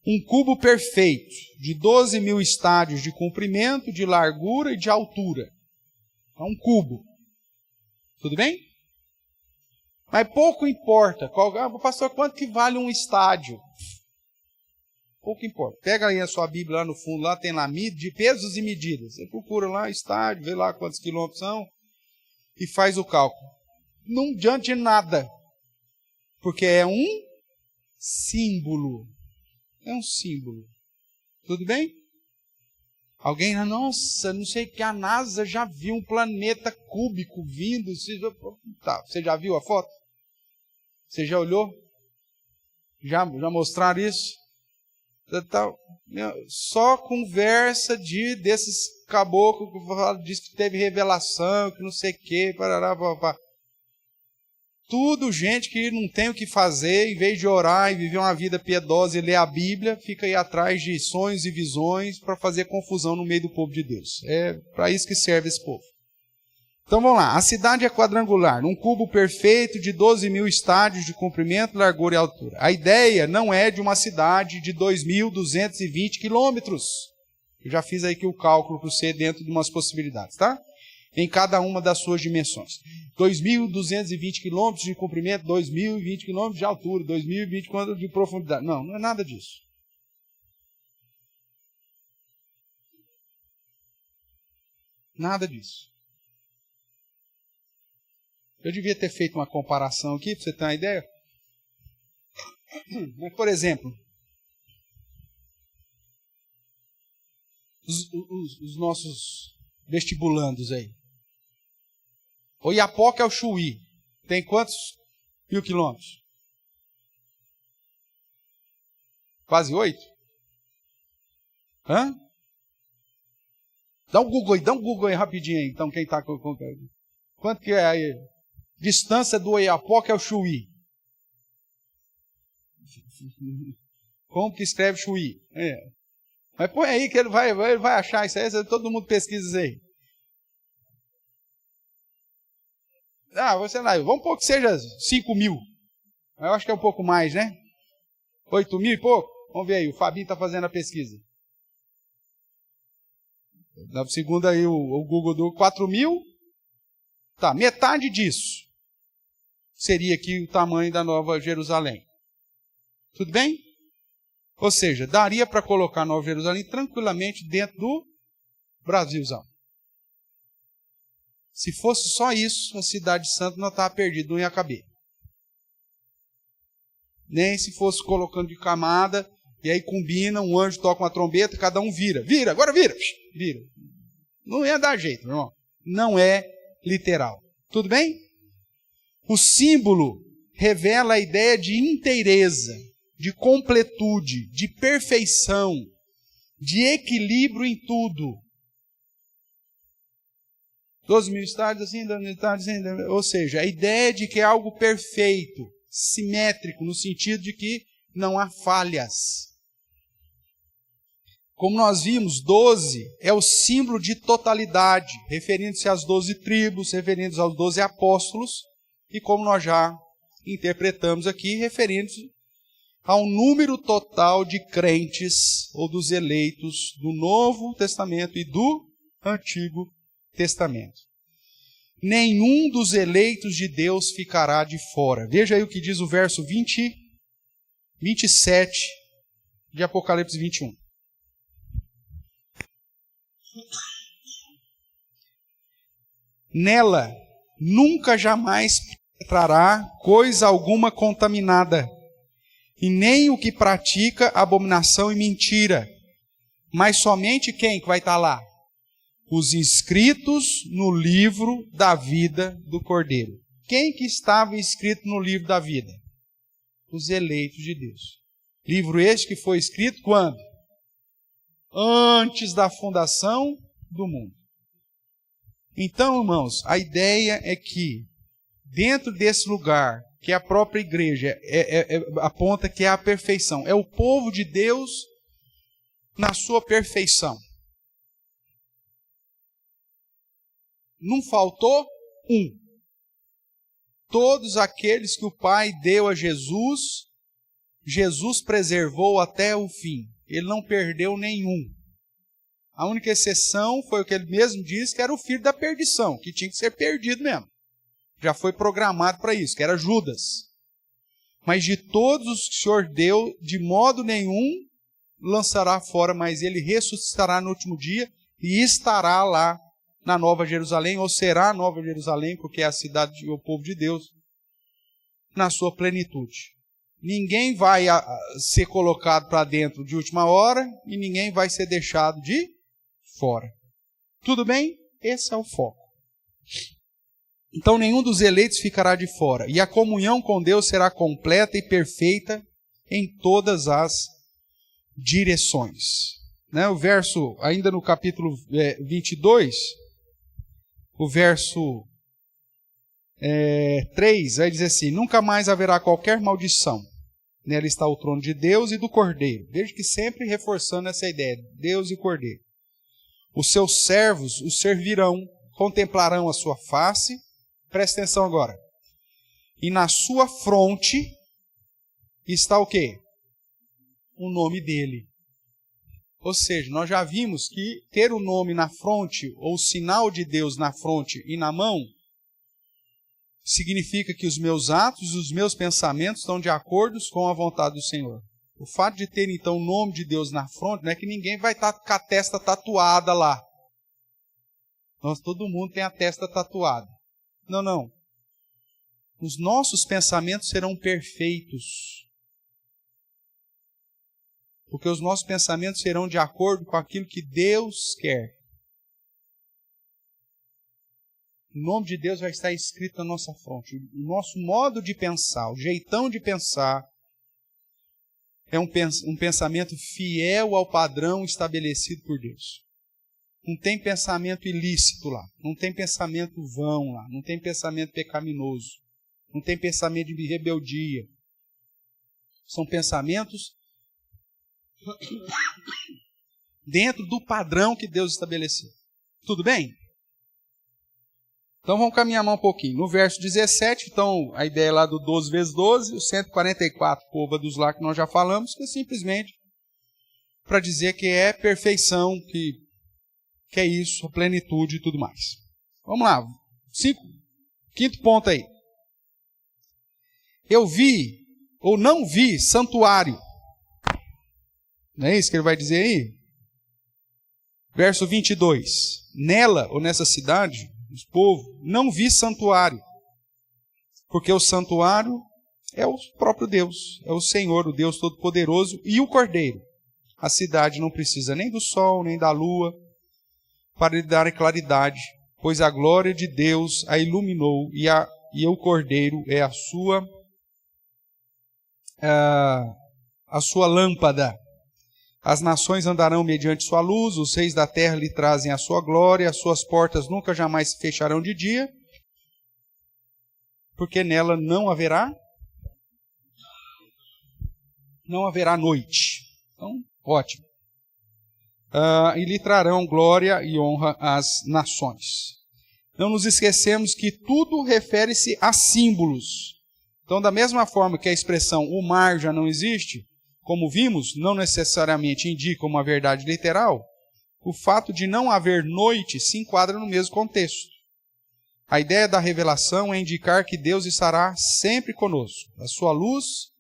Um cubo perfeito, de 12.000 estádios de comprimento, de largura e de altura. É um cubo. Tudo bem? Mas pouco importa. Pastor, quanto que vale um estádio? Pouco importa. Pega aí a sua Bíblia lá no fundo, lá tem lá de pesos e medidas. Você procura lá, estádio, vê lá quantos quilômetros são e faz o cálculo. Não adianta de nada, porque é um símbolo. É um símbolo. Tudo bem? Alguém, nossa, não sei que a NASA já viu um planeta cúbico vindo. Você já viu a foto? Você já olhou? Já mostraram isso? Só conversa desses caboclos que diz que teve revelação, que não sei o que, parará, papá. Tudo gente que não tem o que fazer, em vez de orar e viver uma vida piedosa e ler a Bíblia, fica aí atrás de sonhos e visões para fazer confusão no meio do povo de Deus. É para isso que serve esse povo. Então vamos lá, a cidade é quadrangular, num cubo perfeito de 12.000 estádios de comprimento, largura e altura. A ideia não é de uma cidade de 2.220 quilômetros. Eu já fiz aí aqui o cálculo para você dentro de umas possibilidades, tá? Em cada uma das suas dimensões. 2.220 quilômetros de comprimento, 2.020 quilômetros de altura, 2.020 quilômetros de profundidade. Não, não é nada disso. Nada disso. Eu devia ter feito uma comparação aqui, para você ter uma ideia. Mas, por exemplo, os nossos vestibulandos aí. Oiapoque ao Chuí. Tem quantos mil quilômetros? Quase 8? Hã? Dá um Google aí rapidinho aí. Então, quem está com... Quanto que é aí? Distância do Oiapoque ao Chuí. Como que escreve Chuí? É. Mas põe aí que ele vai achar isso aí. Todo mundo pesquisa isso aí. Sei lá, vamos pôr que seja 5.000. Eu acho que é um pouco mais, né? 8.000 e pouco? Vamos ver aí, o Fabinho está fazendo a pesquisa. Segundo aí o Google do 4.000. Tá, metade disso seria aqui o tamanho da Nova Jerusalém. Tudo bem? Ou seja, daria para colocar Nova Jerusalém tranquilamente dentro do Brasilzão. Se fosse só isso, a cidade santa não estava perdida, não ia caber. Nem se fosse colocando de camada, e aí combina, um anjo toca uma trombeta, cada um vira. Vira, agora vira. Vira. Não ia dar jeito, meu irmão. Não é literal. Tudo bem? O símbolo revela a ideia de inteireza, de completude, de perfeição, de equilíbrio em tudo. 12.000 estádios assim, 12.000 estádios assim, ou seja, a ideia de que é algo perfeito, simétrico, no sentido de que não há falhas. Como nós vimos, 12 é o símbolo de totalidade, referindo-se às 12 tribos, referindo-se aos 12 apóstolos, e como nós já interpretamos aqui, referindo-se ao número total de crentes ou dos eleitos do Novo Testamento e do Antigo Testamento. Nenhum dos eleitos de Deus ficará de fora. Veja aí o que diz o verso 27 de Apocalipse 21. Nela nunca jamais penetrará coisa alguma contaminada, e nem o que pratica abominação e mentira, mas somente quem que vai estar lá? Os inscritos no livro da vida do Cordeiro. Quem que estava inscrito no livro da vida? Os eleitos de Deus. Livro este que foi escrito quando? Antes da fundação do mundo. Então, irmãos, a ideia é que dentro desse lugar, que é a própria igreja, aponta que é a perfeição. É o povo de Deus na sua perfeição. Não faltou um. Todos aqueles que o Pai deu a Jesus, Jesus preservou até o fim. Ele não perdeu nenhum. A única exceção foi o que ele mesmo disse, que era o filho da perdição, que tinha que ser perdido mesmo. Já foi programado para isso, que era Judas. Mas de todos os que o Senhor deu, de modo nenhum, lançará fora, mas ele ressuscitará no último dia e estará lá na Nova Jerusalém, ou será a Nova Jerusalém, porque é a cidade e o povo de Deus, na sua plenitude. Ninguém vai ser colocado para dentro de última hora e ninguém vai ser deixado de fora. Tudo bem? Esse é o foco. Então nenhum dos eleitos ficará de fora, e a comunhão com Deus será completa e perfeita em todas as direções. O verso, ainda no capítulo 22, o verso 3, vai dizer assim: nunca mais haverá qualquer maldição. Nela está o trono de Deus e do Cordeiro. Veja que sempre reforçando essa ideia, Deus e Cordeiro. Os seus servos o servirão, contemplarão a sua face. Presta atenção agora. E na sua fronte está o quê? O nome dele. Ou seja, nós já vimos que ter o nome na fronte, ou o sinal de Deus na fronte e na mão, significa que os meus atos e os meus pensamentos estão de acordo com a vontade do Senhor. O fato de ter, então, o nome de Deus na fronte, não é que ninguém vai estar com a testa tatuada lá. Todo mundo tem a testa tatuada. Não. Os nossos pensamentos serão perfeitos. Porque os nossos pensamentos serão de acordo com aquilo que Deus quer. O nome de Deus vai estar escrito na nossa fronte. O nosso modo de pensar, o jeitão de pensar, é um pensamento fiel ao padrão estabelecido por Deus. Não tem pensamento ilícito lá. Não tem pensamento vão lá. Não tem pensamento pecaminoso. Não tem pensamento de rebeldia. São pensamentos dentro do padrão que Deus estabeleceu. Tudo bem? Então vamos caminhar um pouquinho. No verso 17, então, a ideia lá do 12 vezes 12, os 144 côvados lá que nós já falamos, que é simplesmente para dizer que é perfeição, que é isso, a plenitude e tudo mais. Vamos lá. Quinto ponto aí. Eu vi, ou não vi, santuário. Não é isso que ele vai dizer aí? Verso 22. Nela, ou nessa cidade, os povos, não vi santuário, porque o santuário é o próprio Deus, é o Senhor, o Deus Todo-Poderoso e o Cordeiro. A cidade não precisa nem do sol, nem da lua, para lhe dar claridade, pois a glória de Deus a iluminou, e o Cordeiro é a sua lâmpada. As nações andarão mediante sua luz, os reis da terra lhe trazem a sua glória, as suas portas nunca jamais se fecharão de dia, porque nela não haverá noite. Então, ótimo. E lhe trarão glória e honra às nações. Não nos esquecemos que tudo refere-se a símbolos. Então, da mesma forma que a expressão o mar já não existe, como vimos, não necessariamente indica uma verdade literal, o fato de não haver noite se enquadra no mesmo contexto. A ideia da revelação é indicar que Deus estará sempre conosco. A sua luz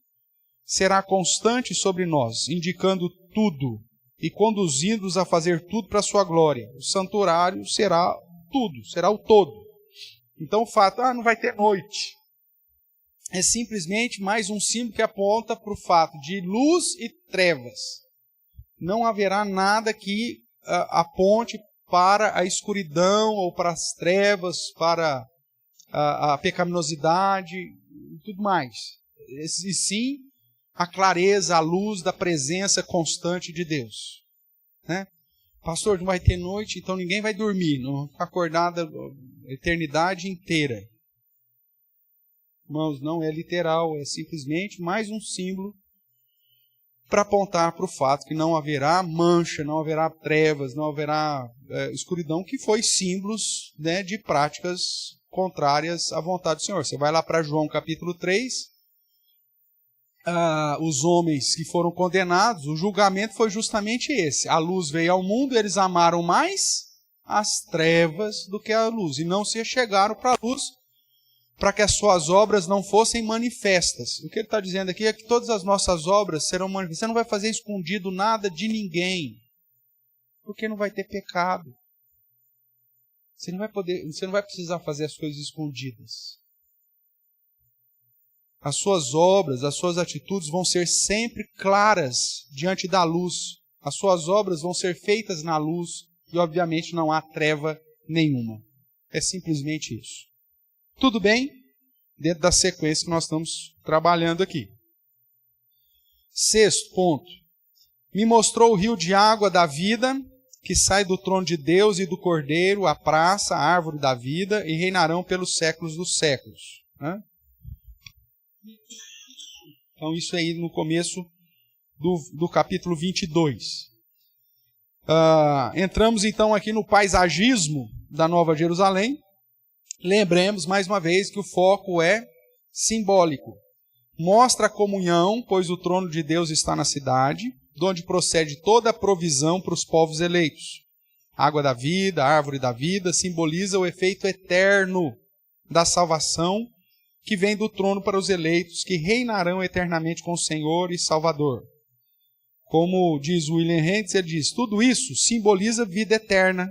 será constante sobre nós, indicando tudo e conduzindo-nos a fazer tudo para a sua glória. O santuário será tudo, será o todo. Então o fato, não vai ter noite, é simplesmente mais um símbolo que aponta para o fato de luz e trevas. Não haverá nada que aponte para a escuridão ou para as trevas, para a pecaminosidade e tudo mais. E sim, a clareza, a luz da presença constante de Deus. Né? Pastor, não vai ter noite, então ninguém vai dormir, não vai ficar acordado a eternidade inteira. Irmãos, não é literal, é simplesmente mais um símbolo para apontar para o fato que não haverá mancha, não haverá trevas, não haverá escuridão, que foi símbolos, né, de práticas contrárias à vontade do Senhor. Você vai lá para João capítulo 3, os homens que foram condenados, o julgamento foi justamente esse. A luz veio ao mundo, eles amaram mais as trevas do que a luz, e não se chegaram para a luz, para que as suas obras não fossem manifestas. O que ele está dizendo aqui é que todas as nossas obras serão manifestas. Você não vai fazer escondido nada de ninguém, porque não vai ter pecado. Você não vai precisar fazer as coisas escondidas. As suas obras, as suas atitudes vão ser sempre claras diante da luz. As suas obras vão ser feitas na luz e, obviamente, não há treva nenhuma. É simplesmente isso. Tudo bem? Dentro da sequência que nós estamos trabalhando aqui. 6º ponto. Me mostrou o rio de água da vida, que sai do trono de Deus e do Cordeiro, a praça, a árvore da vida, e reinarão pelos séculos dos séculos. Então, isso aí no começo do capítulo 22. Entramos então aqui no paisagismo da Nova Jerusalém. Lembremos mais uma vez que o foco é simbólico. Mostra a comunhão, pois o trono de Deus está na cidade, de onde procede toda a provisão para os povos eleitos. A água da vida, a árvore da vida, simboliza o efeito eterno da salvação que vem do trono para os eleitos, que reinarão eternamente com o Senhor e Salvador. Como diz William Hendricks, ele diz, tudo isso simboliza vida eterna,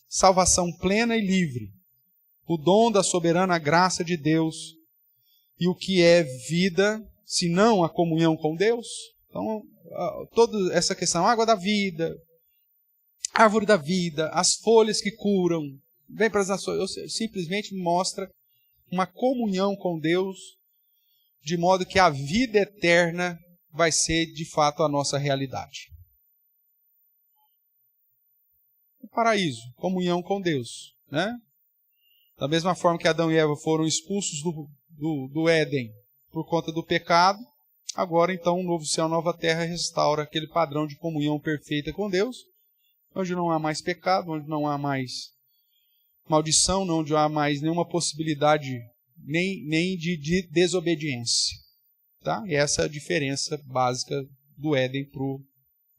salvação plena e livre, o dom da soberana graça de Deus. E o que é vida, se não a comunhão com Deus? Então, toda essa questão, água da vida, árvore da vida, as folhas que curam, vem para as nações, simplesmente mostra uma comunhão com Deus, de modo que a vida eterna vai ser, de fato, a nossa realidade. O paraíso, comunhão com Deus, né? Da mesma forma que Adão e Eva foram expulsos do Éden por conta do pecado, agora então um novo céu, nova terra restaura aquele padrão de comunhão perfeita com Deus, onde não há mais pecado, onde não há mais maldição, onde não há mais nenhuma possibilidade nem de desobediência. Tá? E essa é a diferença básica do Éden para o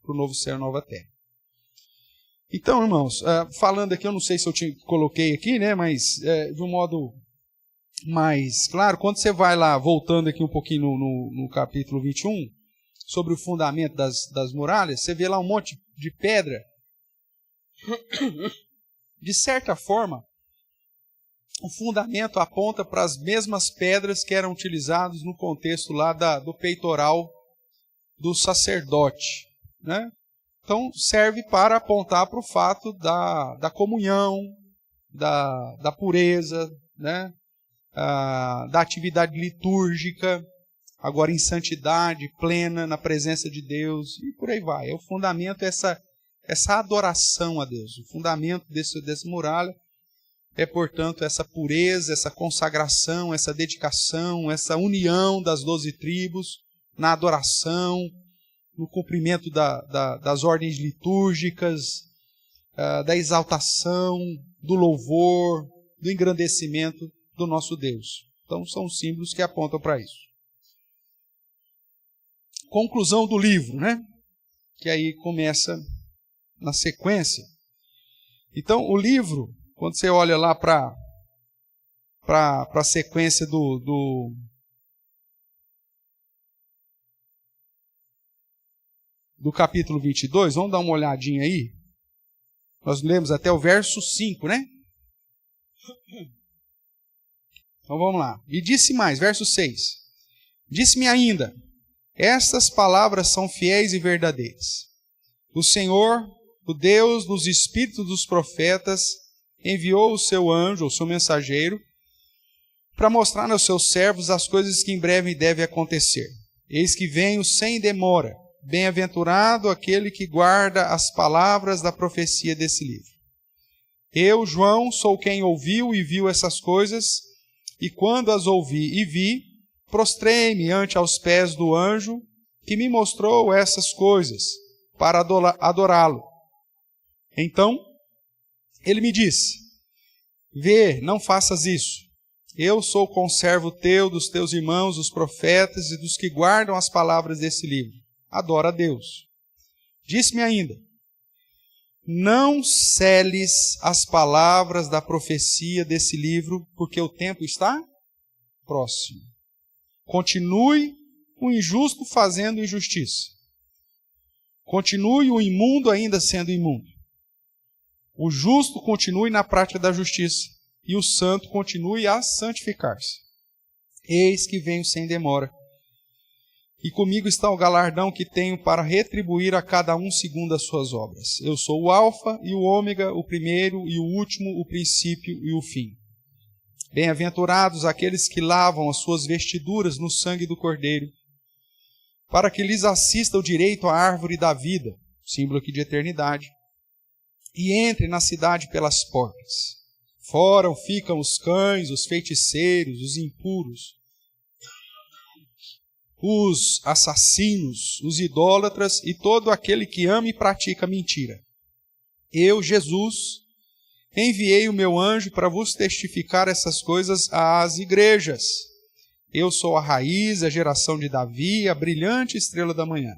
novo céu e nova terra. Então, irmãos, falando aqui, eu não sei se eu coloquei aqui, né, mas de um modo mais claro, quando você vai lá, voltando aqui um pouquinho no capítulo 21, sobre o fundamento das muralhas, você vê lá um monte de pedra. De certa forma, o fundamento aponta para as mesmas pedras que eram utilizadas no contexto lá do peitoral do sacerdote, né? Então, serve para apontar para o fato da comunhão, da pureza, né? Da atividade litúrgica, agora em santidade plena, na presença de Deus, e por aí vai. O fundamento é essa adoração a Deus. O fundamento dessa muralha é, portanto, essa pureza, essa consagração, essa dedicação, essa união das 12 tribos na adoração, no cumprimento das ordens litúrgicas, da exaltação, do louvor, do engrandecimento do nosso Deus. Então, são símbolos que apontam para isso. Conclusão do livro, né? Que aí começa na sequência. Então, o livro, quando você olha lá para a sequência do capítulo 22, vamos dar uma olhadinha aí. Nós lemos até o verso 5, né? Então vamos lá. E disse mais, verso 6. Disse-me ainda, estas palavras são fiéis e verdadeiras. O Senhor, o Deus dos espíritos dos profetas, enviou o seu anjo, o seu mensageiro, para mostrar aos seus servos as coisas que em breve devem acontecer. Eis que venho sem demora. Bem-aventurado aquele que guarda as palavras da profecia desse livro. Eu, João, sou quem ouviu e viu essas coisas, e quando as ouvi e vi, prostrei-me ante aos pés do anjo que me mostrou essas coisas, para adorá-lo. Então, ele me disse, vê, não faças isso. Eu sou conservo teu, dos teus irmãos, os profetas e dos que guardam as palavras desse livro. Adora a Deus. Disse-me ainda, não seles as palavras da profecia desse livro, porque o tempo está próximo. Continue o injusto fazendo injustiça. Continue o imundo ainda sendo imundo. O justo continue na prática da justiça e o santo continue a santificar-se. Eis que venho sem demora. E comigo está o galardão que tenho para retribuir a cada um segundo as suas obras. Eu sou o Alfa e o Ômega, o primeiro e o último, o princípio e o fim. Bem-aventurados aqueles que lavam as suas vestiduras no sangue do Cordeiro, para que lhes assista o direito à árvore da vida, símbolo aqui de eternidade, e entre na cidade pelas portas. Fora ficam os cães, os feiticeiros, os impuros, os assassinos, os idólatras e todo aquele que ama e pratica mentira. Eu, Jesus, enviei o meu anjo para vos testificar essas coisas às igrejas. Eu sou a raiz, a geração de Davi, a brilhante estrela da manhã.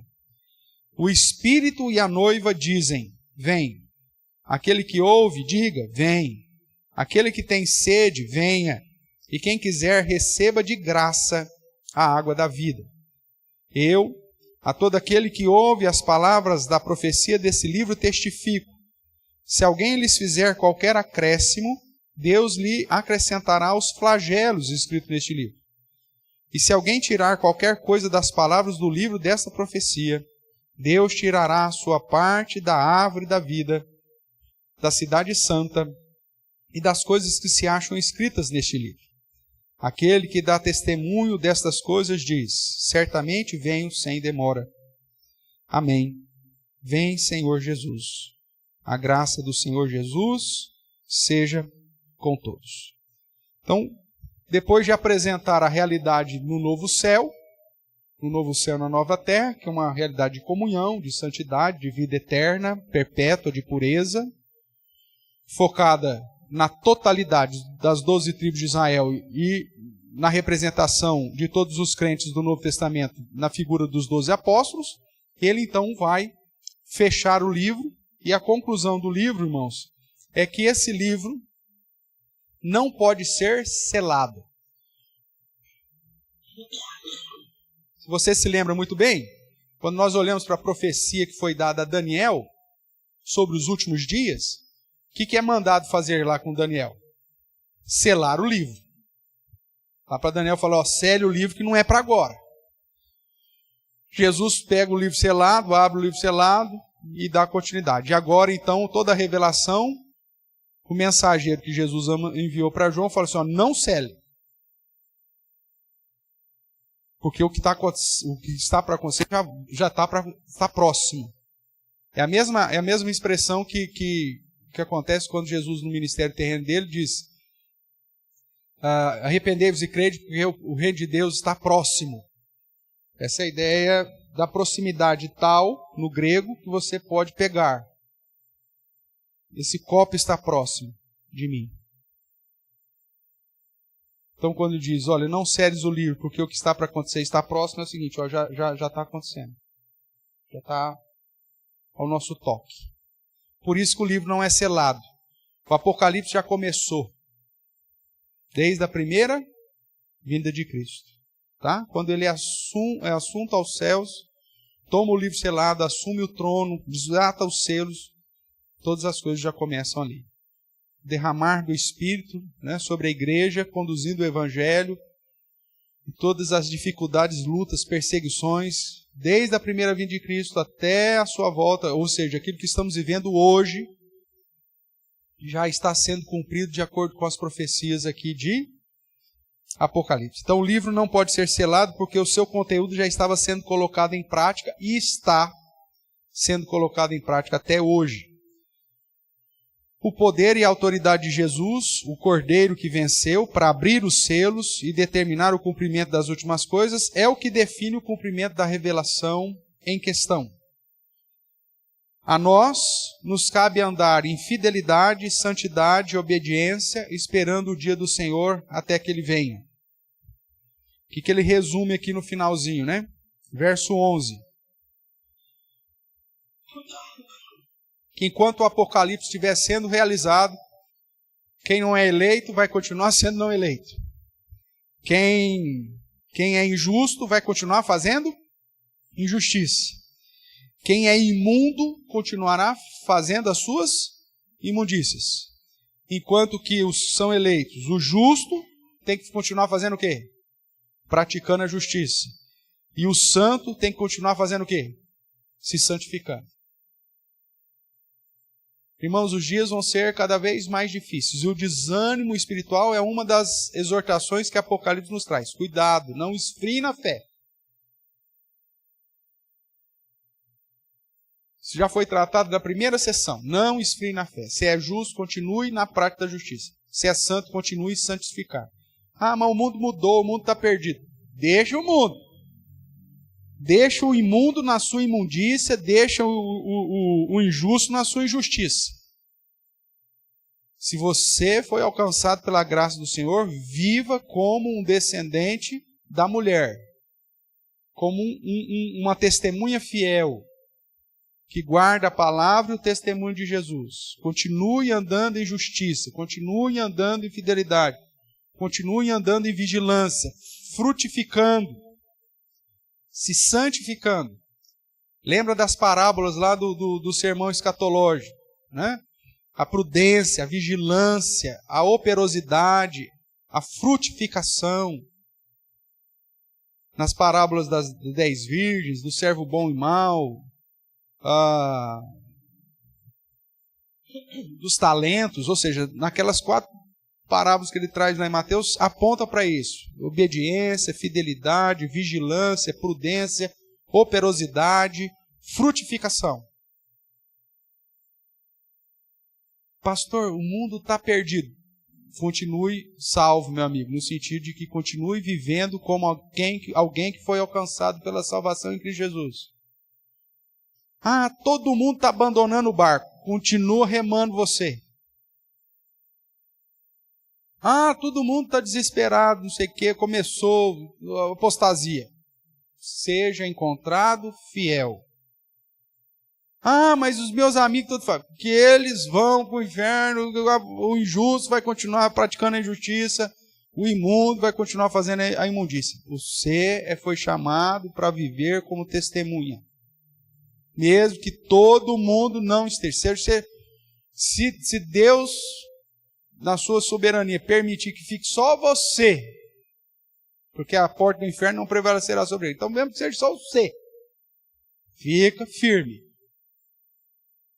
O Espírito e a noiva dizem, vem. Aquele que ouve, diga, vem. Aquele que tem sede, venha. E quem quiser, receba de graça a água da vida. Eu, a todo aquele que ouve as palavras da profecia desse livro, testifico. Se alguém lhes fizer qualquer acréscimo, Deus lhe acrescentará os flagelos escritos neste livro. E se alguém tirar qualquer coisa das palavras do livro desta profecia, Deus tirará a sua parte da árvore da vida, da cidade santa e das coisas que se acham escritas neste livro. Aquele que dá testemunho destas coisas diz, certamente venho sem demora. Amém. Vem, Senhor Jesus. A graça do Senhor Jesus seja com todos. Então, depois de apresentar a realidade no novo céu e na nova terra, que é uma realidade de comunhão, de santidade, de vida eterna, perpétua, de pureza, focada na totalidade das 12 tribos de Israel e na representação de todos os crentes do Novo Testamento na figura dos 12 apóstolos, ele então vai fechar o livro, e a conclusão do livro, irmãos, é que esse livro não pode ser selado. Se você se lembra muito bem, quando nós olhamos para a profecia que foi dada a Daniel sobre os últimos dias, o que é mandado fazer lá com Daniel? Selar o livro. Lá para Daniel falar, sele o livro que não é para agora. Jesus pega o livro selado, abre o livro selado e dá continuidade. E agora, então, toda a revelação, o mensageiro que Jesus enviou para João fala assim, não sele. Porque o que está para acontecer já está próximo. É a mesma expressão que acontece quando Jesus, no ministério terreno dele, diz, arrependei-vos e crede, porque o reino de Deus está próximo. Essa é a ideia da proximidade tal, no grego, que você pode pegar. Esse copo está próximo de mim. Então, quando diz, olha, não seles o livro, porque o que está para acontecer está próximo, é o seguinte, já está acontecendo. Já está ao nosso toque. Por isso que o livro não é selado. O Apocalipse já começou. Desde a primeira vinda de Cristo. Tá? Quando ele é assunto aos céus, toma o livro selado, assume o trono, desata os selos, todas as coisas já começam ali. Derramar do Espírito, né, sobre a igreja, conduzindo o Evangelho, e todas as dificuldades, lutas, perseguições, desde a primeira vinda de Cristo até a sua volta, ou seja, aquilo que estamos vivendo hoje, já está sendo cumprido de acordo com as profecias aqui de Apocalipse. Então o livro não pode ser selado porque o seu conteúdo já estava sendo colocado em prática e está sendo colocado em prática até hoje. O poder e a autoridade de Jesus, o Cordeiro que venceu, para abrir os selos e determinar o cumprimento das últimas coisas, é o que define o cumprimento da revelação em questão. A nós nos cabe andar em fidelidade, santidade e obediência, esperando o dia do Senhor até que Ele venha. O que ele resume aqui no finalzinho, né? Verso 11. Que enquanto o Apocalipse estiver sendo realizado, quem não é eleito vai continuar sendo não eleito. Quem é injusto vai continuar fazendo injustiça. Quem é imundo continuará fazendo as suas imundícias. Enquanto que os são eleitos, o justo tem que continuar fazendo o quê? Praticando a justiça. E o santo tem que continuar fazendo o quê? Se santificando. Irmãos, os dias vão ser cada vez mais difíceis. E o desânimo espiritual é uma das exortações que Apocalipse nos traz. Cuidado, não esfrie na fé. Isso já foi tratado na primeira sessão. Não esfrie na fé. Se é justo, continue na prática da justiça. Se é santo, continue santificado. Ah, mas o mundo mudou, o mundo está perdido. Deixa o mundo. Deixa o imundo na sua imundícia, deixa o injusto na sua injustiça. Se você foi alcançado pela graça do Senhor, viva como um descendente da mulher. Como uma testemunha fiel, que guarda a palavra e o testemunho de Jesus. Continue andando em justiça, continue andando em fidelidade, continue andando em vigilância, frutificando, se santificando. Lembra das parábolas lá do sermão escatológico, né? A prudência, a vigilância, a operosidade, a frutificação. Nas parábolas das 10 virgens, do servo bom e mau, dos talentos, ou seja, naquelas 4 parábolas que ele traz lá em Mateus, aponta para isso. Obediência, fidelidade, vigilância, prudência, operosidade, frutificação. Pastor, o mundo está perdido. Continue salvo, meu amigo, no sentido de que continue vivendo como alguém que foi alcançado pela salvação em Cristo Jesus. Ah, todo mundo está abandonando o barco. Continua remando você. Ah, todo mundo está desesperado, não sei o que, começou a apostasia. Seja encontrado fiel. Ah, mas os meus amigos todos falam que eles vão para o inferno, o injusto vai continuar praticando a injustiça, o imundo vai continuar fazendo a imundícia. Você foi chamado para viver como testemunha. Mesmo que todo mundo não esteja. Se Deus, na sua soberania, permitir que fique só você, porque a porta do inferno não prevalecerá sobre ele. Então, mesmo que seja só você, fica firme.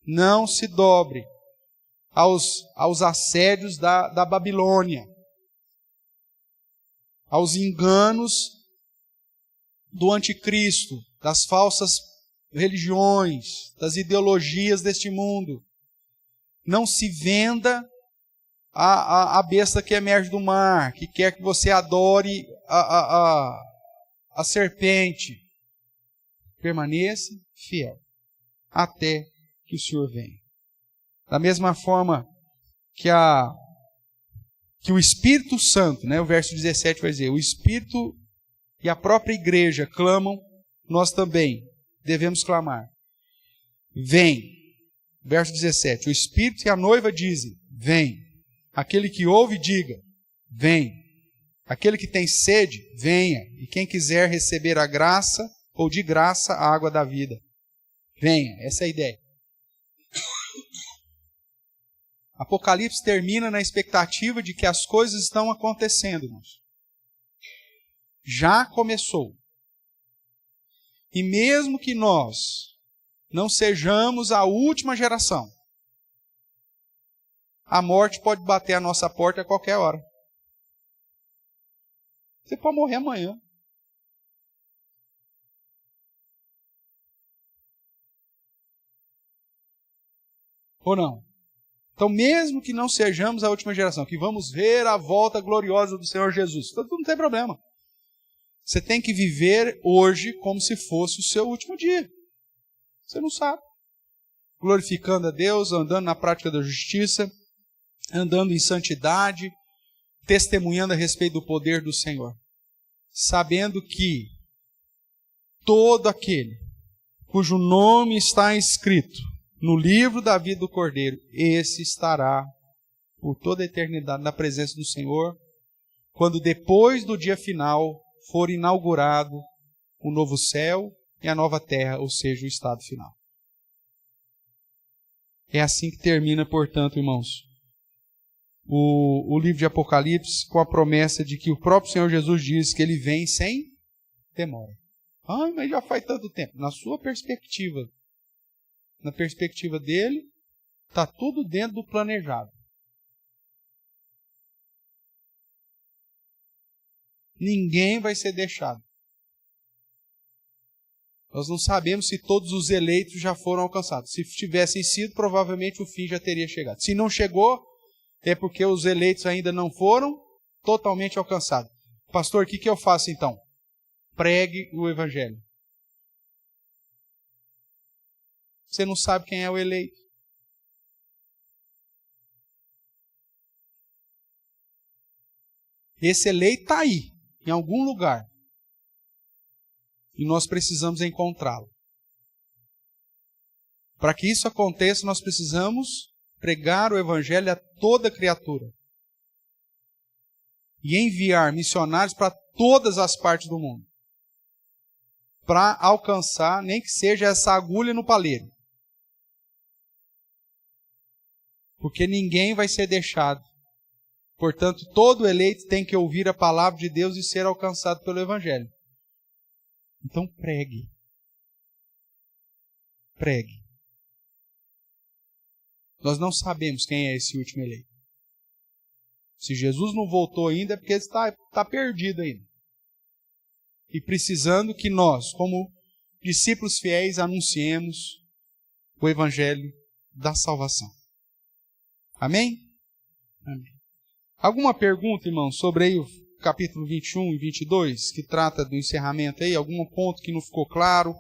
Não se dobre aos assédios da Babilônia, aos enganos do anticristo, das falsas religiões, das ideologias deste mundo. Não se venda a besta que emerge do mar, que quer que você adore a serpente. Permaneça fiel até que o Senhor venha. Da mesma forma que o Espírito Santo, né, o verso 17 vai dizer, o Espírito e a própria igreja clamam, nós também devemos clamar. Vem. Verso 17, o Espírito e a noiva dizem, vem. Aquele que ouve, diga, vem. Aquele que tem sede, venha. E quem quiser receber a graça, ou de graça, a água da vida, venha. Essa é a ideia. Apocalipse termina na expectativa de que as coisas estão acontecendo, irmãos. Já começou. E mesmo que nós não sejamos a última geração, a morte pode bater a nossa porta a qualquer hora. Você pode morrer amanhã. Ou não? Então, mesmo que não sejamos a última geração, que vamos ver a volta gloriosa do Senhor Jesus, tudo não tem problema. Você tem que viver hoje como se fosse o seu último dia. Você não sabe. Glorificando a Deus, andando na prática da justiça, andando em santidade, testemunhando a respeito do poder do Senhor. Sabendo que todo aquele cujo nome está escrito no livro da vida do Cordeiro, esse estará por toda a eternidade na presença do Senhor, quando depois do dia final for inaugurado o novo céu e a nova terra, ou seja, o estado final. É assim que termina, portanto, irmãos, o livro de Apocalipse, com a promessa de que o próprio Senhor Jesus diz que ele vem sem demora. Ah, mas já faz tanto tempo. Na sua perspectiva, na perspectiva dele, está tudo dentro do planejado. Ninguém vai ser deixado. Nós não sabemos se todos os eleitos já foram alcançados. Se tivessem sido, provavelmente o fim já teria chegado. Se não chegou, é porque os eleitos ainda não foram totalmente alcançados. Pastor, o que eu faço então? Pregue o evangelho. Você não sabe quem é o eleito. Esse eleito está aí, em algum lugar. E nós precisamos encontrá-lo. Para que isso aconteça, nós precisamos pregar o evangelho a toda criatura. E enviar missionários para todas as partes do mundo. Para alcançar, nem que seja essa agulha no palheiro. Porque ninguém vai ser deixado. Portanto, todo eleito tem que ouvir a palavra de Deus e ser alcançado pelo evangelho. Então pregue. Pregue. Nós não sabemos quem é esse último eleito. Se Jesus não voltou ainda, é porque ele está perdido ainda. E precisando que nós, como discípulos fiéis, anunciemos o evangelho da salvação. Amém? Amém. Alguma pergunta, irmão, sobre aí o capítulo 21 e 22, que trata do encerramento aí? Algum ponto que não ficou claro?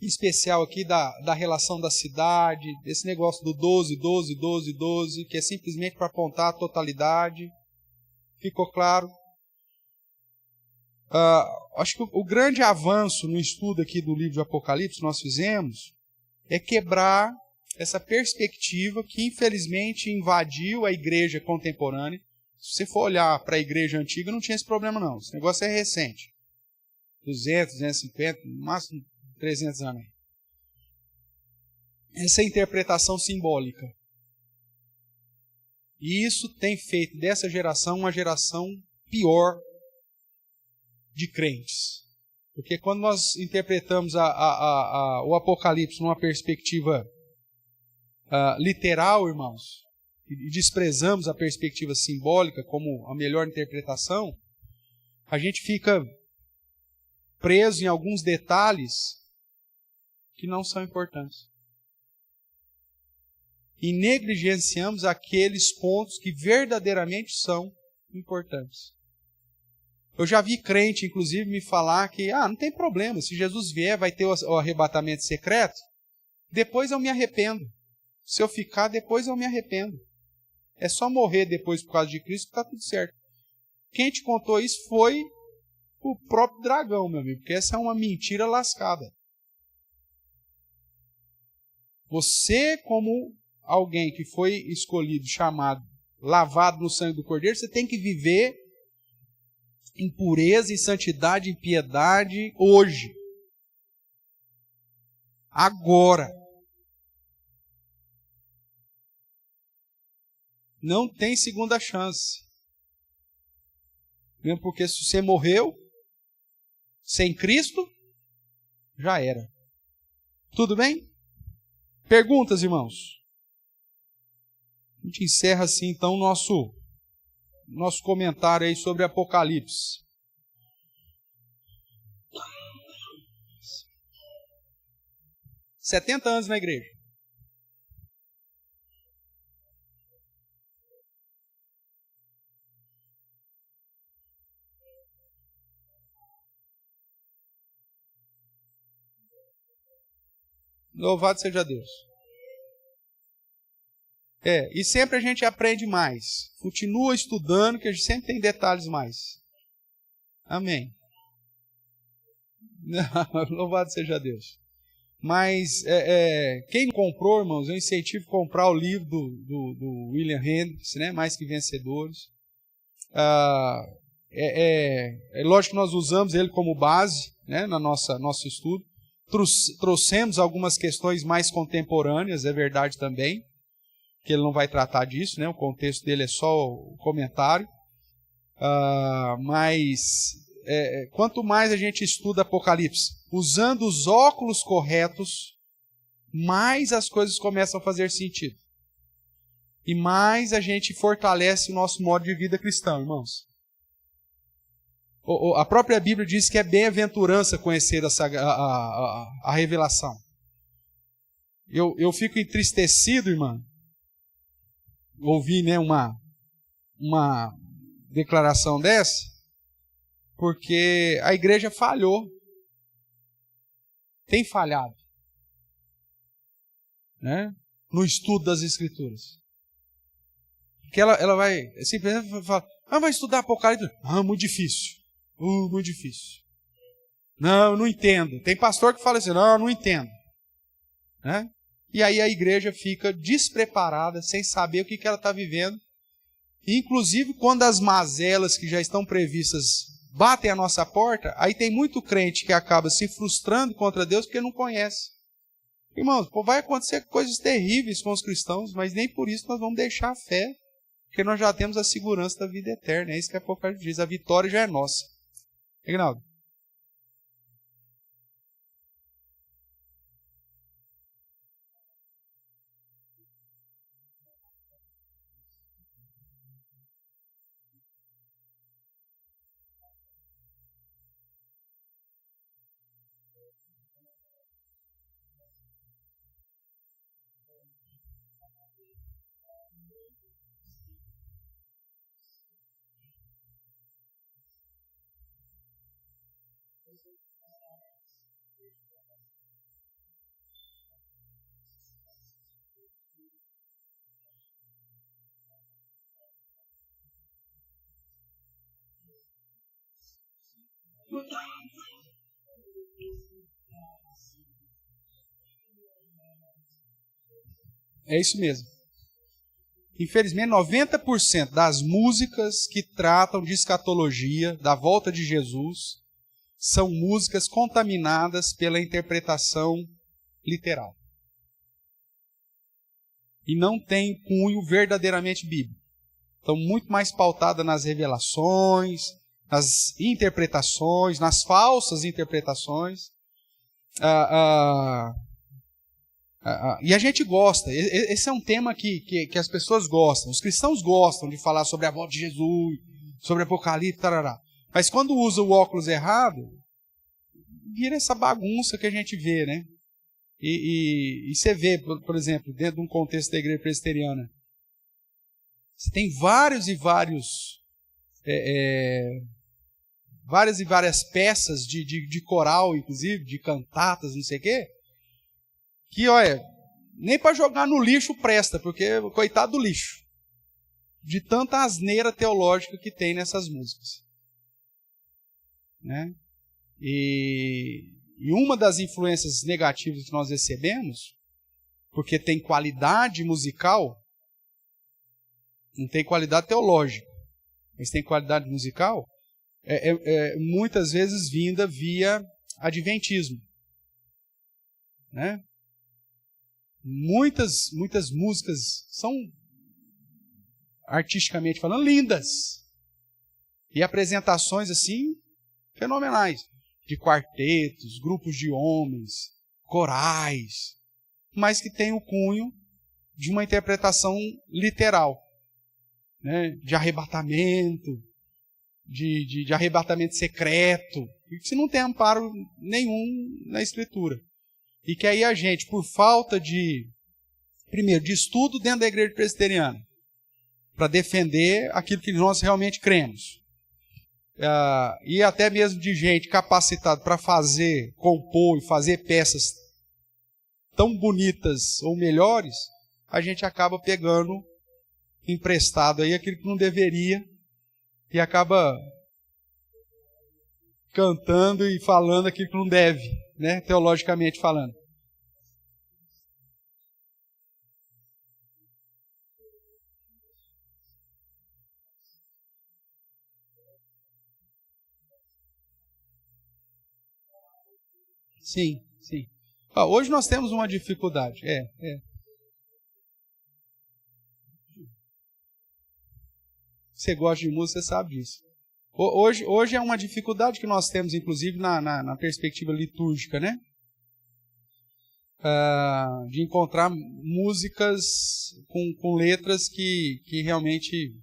Em especial aqui da relação da cidade, desse negócio do 12, 12, 12, 12, que é simplesmente para apontar a totalidade. Ficou claro? Acho que o grande avanço no estudo aqui do livro de Apocalipse que nós fizemos é quebrar essa perspectiva que infelizmente invadiu a igreja contemporânea. Se você for olhar para a igreja antiga, não tinha esse problema não. Esse negócio é recente. 200, 250, no máximo 300 anos. Essa é a interpretação simbólica. E isso tem feito dessa geração uma geração pior de crentes. Porque quando nós interpretamos o Apocalipse numa perspectiva literal, irmãos, e desprezamos a perspectiva simbólica como a melhor interpretação, a gente fica preso em alguns detalhes que não são importantes. E negligenciamos aqueles pontos que verdadeiramente são importantes. Eu já vi crente, inclusive, me falar que não tem problema, se Jesus vier, vai ter o arrebatamento secreto, depois eu me arrependo. Se eu ficar, depois eu me arrependo. É só morrer depois por causa de Cristo que está tudo certo. Quem te contou isso foi o próprio dragão, meu amigo, porque essa é uma mentira lascada. Você, como alguém que foi escolhido, chamado, lavado no sangue do Cordeiro, você tem que viver em pureza, em santidade, em piedade, hoje. Agora. Não tem segunda chance. Mesmo porque se você morreu sem Cristo, já era. Tudo bem? Perguntas, irmãos? A gente encerra assim, então, o nosso comentário aí sobre Apocalipse. ...70 anos na igreja. Louvado seja Deus. E sempre a gente aprende mais. Continua estudando, que a gente sempre tem detalhes mais. Amém. Louvado seja Deus. Mas quem comprou, irmãos, eu incentivo a comprar o livro do William Hendricks, né? Mais que Vencedores. É lógico que nós usamos ele como base, né, na nosso estudo. Trouxemos algumas questões mais contemporâneas, é verdade também, que ele não vai tratar disso, né, o contexto dele é só o comentário. Mas quanto mais a gente estuda Apocalipse, usando os óculos corretos, mais as coisas começam a fazer sentido. E mais a gente fortalece o nosso modo de vida cristão, irmãos. A própria Bíblia diz que é bem-aventurança conhecer a revelação. Eu fico entristecido, irmão, ouvir, né, uma declaração dessa, porque a igreja falhou. Tem falhado, né, no estudo das Escrituras. Porque ela vai simplesmente falar, vai estudar Apocalipse? Muito difícil. Muito difícil. Não entendo. Tem pastor que fala assim, não entendo. Né? E aí a igreja fica despreparada, sem saber o que ela está vivendo. E, inclusive, quando as mazelas que já estão previstas batem a nossa porta, aí tem muito crente que acaba se frustrando contra Deus porque não conhece. Irmãos, vai acontecer coisas terríveis com os cristãos, mas nem por isso nós vamos deixar a fé, porque nós já temos a segurança da vida eterna. É isso que a Apocalipse diz, a vitória já é nossa. Ignaldo. É isso mesmo. Infelizmente, 90% das músicas que tratam de escatologia, da volta de Jesus, são músicas contaminadas pela interpretação literal. E não tem cunho verdadeiramente bíblico. Estão muito mais pautadas nas revelações, nas interpretações, nas falsas interpretações. E a gente gosta. Esse é um tema que as pessoas gostam. Os cristãos gostam de falar sobre a volta de Jesus, sobre Apocalipse, tarará. Mas quando usa o óculos errado, vira essa bagunça que a gente vê, né? E você vê, por exemplo, dentro de um contexto da igreja presbiteriana, você tem várias e várias peças de coral, inclusive, de cantatas, não sei o quê, que, olha, nem para jogar no lixo presta, porque coitado do lixo, de tanta asneira teológica que tem nessas músicas. Né? E uma das influências negativas que nós recebemos, porque tem qualidade musical, não tem qualidade teológica, mas tem qualidade musical, muitas vezes vinda via adventismo. Né? Muitas músicas são, artisticamente falando, lindas. E apresentações assim, fenomenais. De quartetos, grupos de homens, corais, mas que tem o cunho de uma interpretação literal. Né? De arrebatamento, de arrebatamento secreto, que não tem amparo nenhum na Escritura. E que aí a gente, por falta primeiro, de estudo dentro da igreja presbiteriana, para defender aquilo que nós realmente cremos, e até mesmo de gente capacitada para compor e fazer peças tão bonitas ou melhores, a gente acaba pegando emprestado aí aquilo que não deveria e acaba cantando e falando aquilo que não deve, né, teologicamente falando. Sim, sim. Hoje nós temos uma dificuldade. Você gosta de música, você sabe disso. Hoje é uma dificuldade que nós temos, inclusive, na perspectiva litúrgica, né? De encontrar músicas com letras que realmente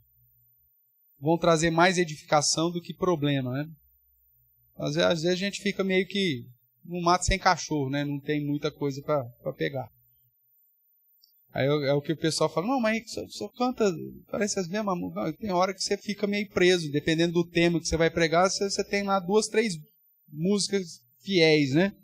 vão trazer mais edificação do que problema, né? Às vezes a gente fica meio que no mato sem cachorro, né? Não tem muita coisa para pegar. Aí é o que o pessoal fala, não, mas só canta, parece as mesmas músicas. Tem hora que você fica meio preso, dependendo do tema que você vai pregar, você tem lá 2, 3 músicas fiéis, né?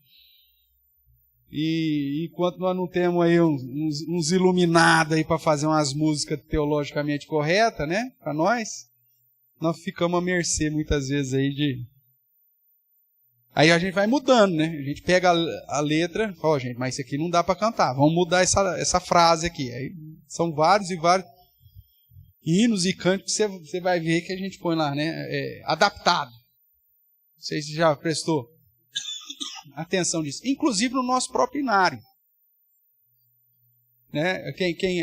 E enquanto nós não temos aí uns iluminados aí para fazer umas músicas teologicamente corretas, né? Para nós ficamos à mercê muitas vezes aí de... Aí a gente vai mudando, né? A gente pega a letra, fala, gente, mas isso aqui não dá para cantar, vamos mudar essa frase aqui. Aí são vários e vários hinos e cânticos que você vai ver que a gente põe lá, né? Adaptado. Não sei se já prestou atenção nisso. Inclusive no nosso próprio inário. Né?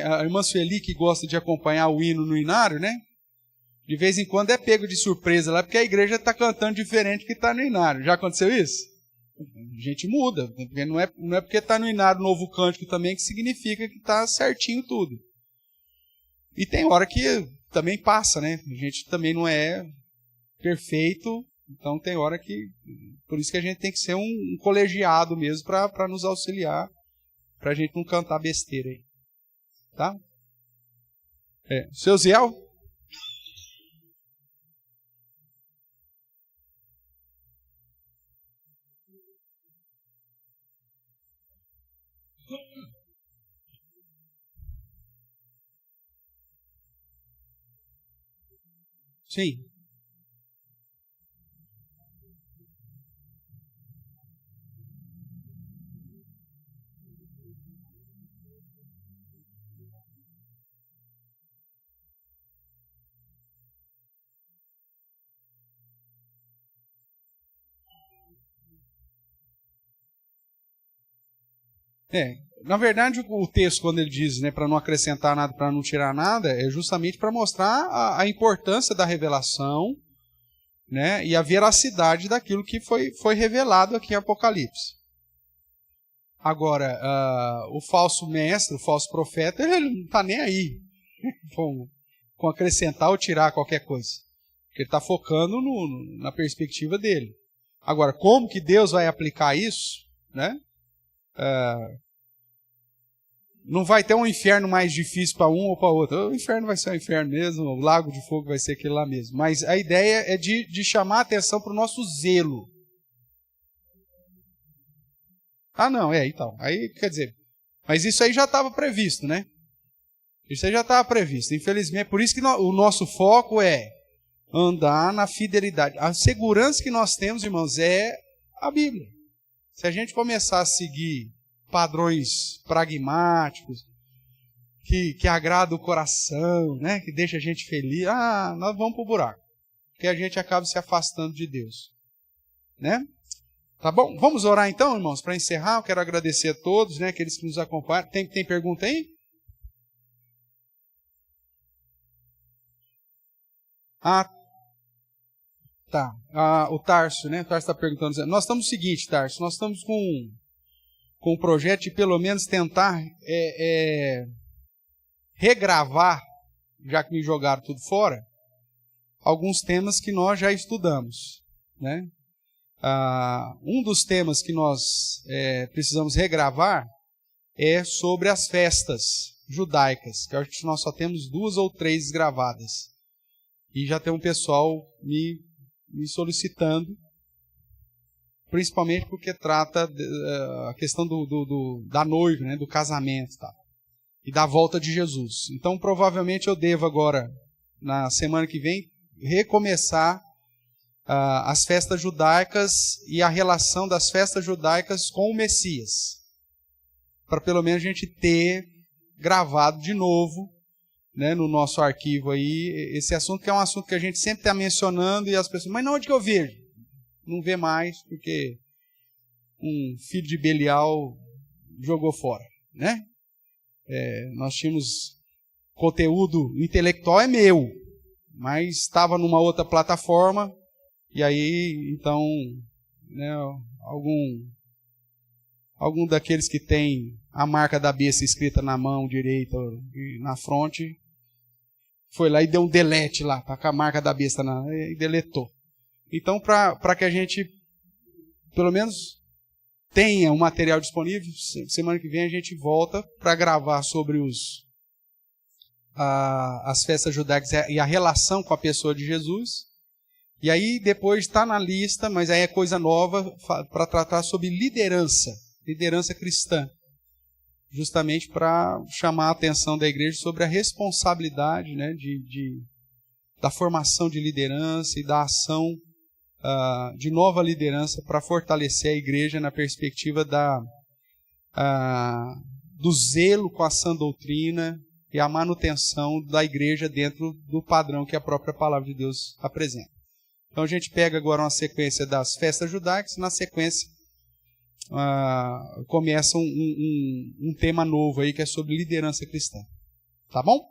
A irmã Sueli, que gosta de acompanhar o hino no inário, né? De vez em quando é pego de surpresa lá, porque a igreja está cantando diferente que está no inário. Já aconteceu isso? A gente muda. Porque não é porque está no inário novo cântico também que significa que está certinho tudo. E tem hora que também passa, né? A gente também não é perfeito, então tem hora que... Por isso que a gente tem que ser um colegiado mesmo para nos auxiliar, para a gente não cantar besteira aí. Tá? Seu Ziel? Sim. Na verdade, o texto, quando ele diz, né, para não acrescentar nada, para não tirar nada, é justamente para mostrar a importância da revelação, né, e a veracidade daquilo que foi revelado aqui em Apocalipse. Agora, o falso mestre, o falso profeta, ele não está nem aí com acrescentar ou tirar qualquer coisa. Porque ele está focando na perspectiva dele. Agora, como que Deus vai aplicar isso, né? Não vai ter um inferno mais difícil para um ou para outro. O inferno vai ser o inferno mesmo, o lago de fogo vai ser aquele lá mesmo. Mas a ideia é de chamar a atenção para o nosso zelo. Não, então. Aí, quer dizer, mas isso aí já estava previsto, né? Isso aí já estava previsto. Infelizmente, por isso que o nosso foco é andar na fidelidade. A segurança que nós temos, irmãos, é a Bíblia. Se a gente começar a seguir padrões pragmáticos, que agrada o coração, né? Que deixa a gente feliz, nós vamos para o buraco. Porque a gente acaba se afastando de Deus. Né? Tá bom? Vamos orar então, irmãos, para encerrar. Eu quero agradecer a todos, né? Aqueles que nos acompanham. Tem pergunta aí? Tá. O Tarso, né? O Tarso está perguntando. Nós estamos no seguinte, Tarso. Nós estamos com um projeto de pelo menos tentar regravar, já que me jogaram tudo fora, alguns temas que nós já estudamos, né? Um dos temas que nós precisamos regravar é sobre as festas judaicas, que eu acho que nós só temos 2 ou 3 gravadas. E já tem um pessoal me solicitando, principalmente porque trata a questão da noiva, né, do casamento, tá? E da volta de Jesus. Então, provavelmente eu devo agora, na semana que vem, recomeçar as festas judaicas e a relação das festas judaicas com o Messias. Para pelo menos a gente ter gravado de novo, né, no nosso arquivo aí, esse assunto, que é um assunto que a gente sempre está mencionando e as pessoas, mas não, onde que eu vejo? Não vê mais, porque um filho de Belial jogou fora, né? Nós tínhamos conteúdo intelectual é meu, mas estava numa outra plataforma, e aí, então, né, algum daqueles que tem a marca da besta escrita na mão direita e na fronte, foi lá e deu um delete lá, tá com a marca da besta e deletou. Então, para que a gente, pelo menos, tenha um material disponível, semana que vem a gente volta para gravar sobre as festas judaicas e a relação com a pessoa de Jesus. E aí depois está na lista, mas aí é coisa nova, para tratar sobre liderança cristã. Justamente para chamar a atenção da igreja sobre a responsabilidade, né, da formação de liderança e da ação de nova liderança para fortalecer a igreja na perspectiva do zelo com a sã doutrina e a manutenção da igreja dentro do padrão que a própria palavra de Deus apresenta. Então a gente pega agora uma sequência das festas judaicas, na sequência começa um tema novo aí que é sobre liderança cristã. Tá bom?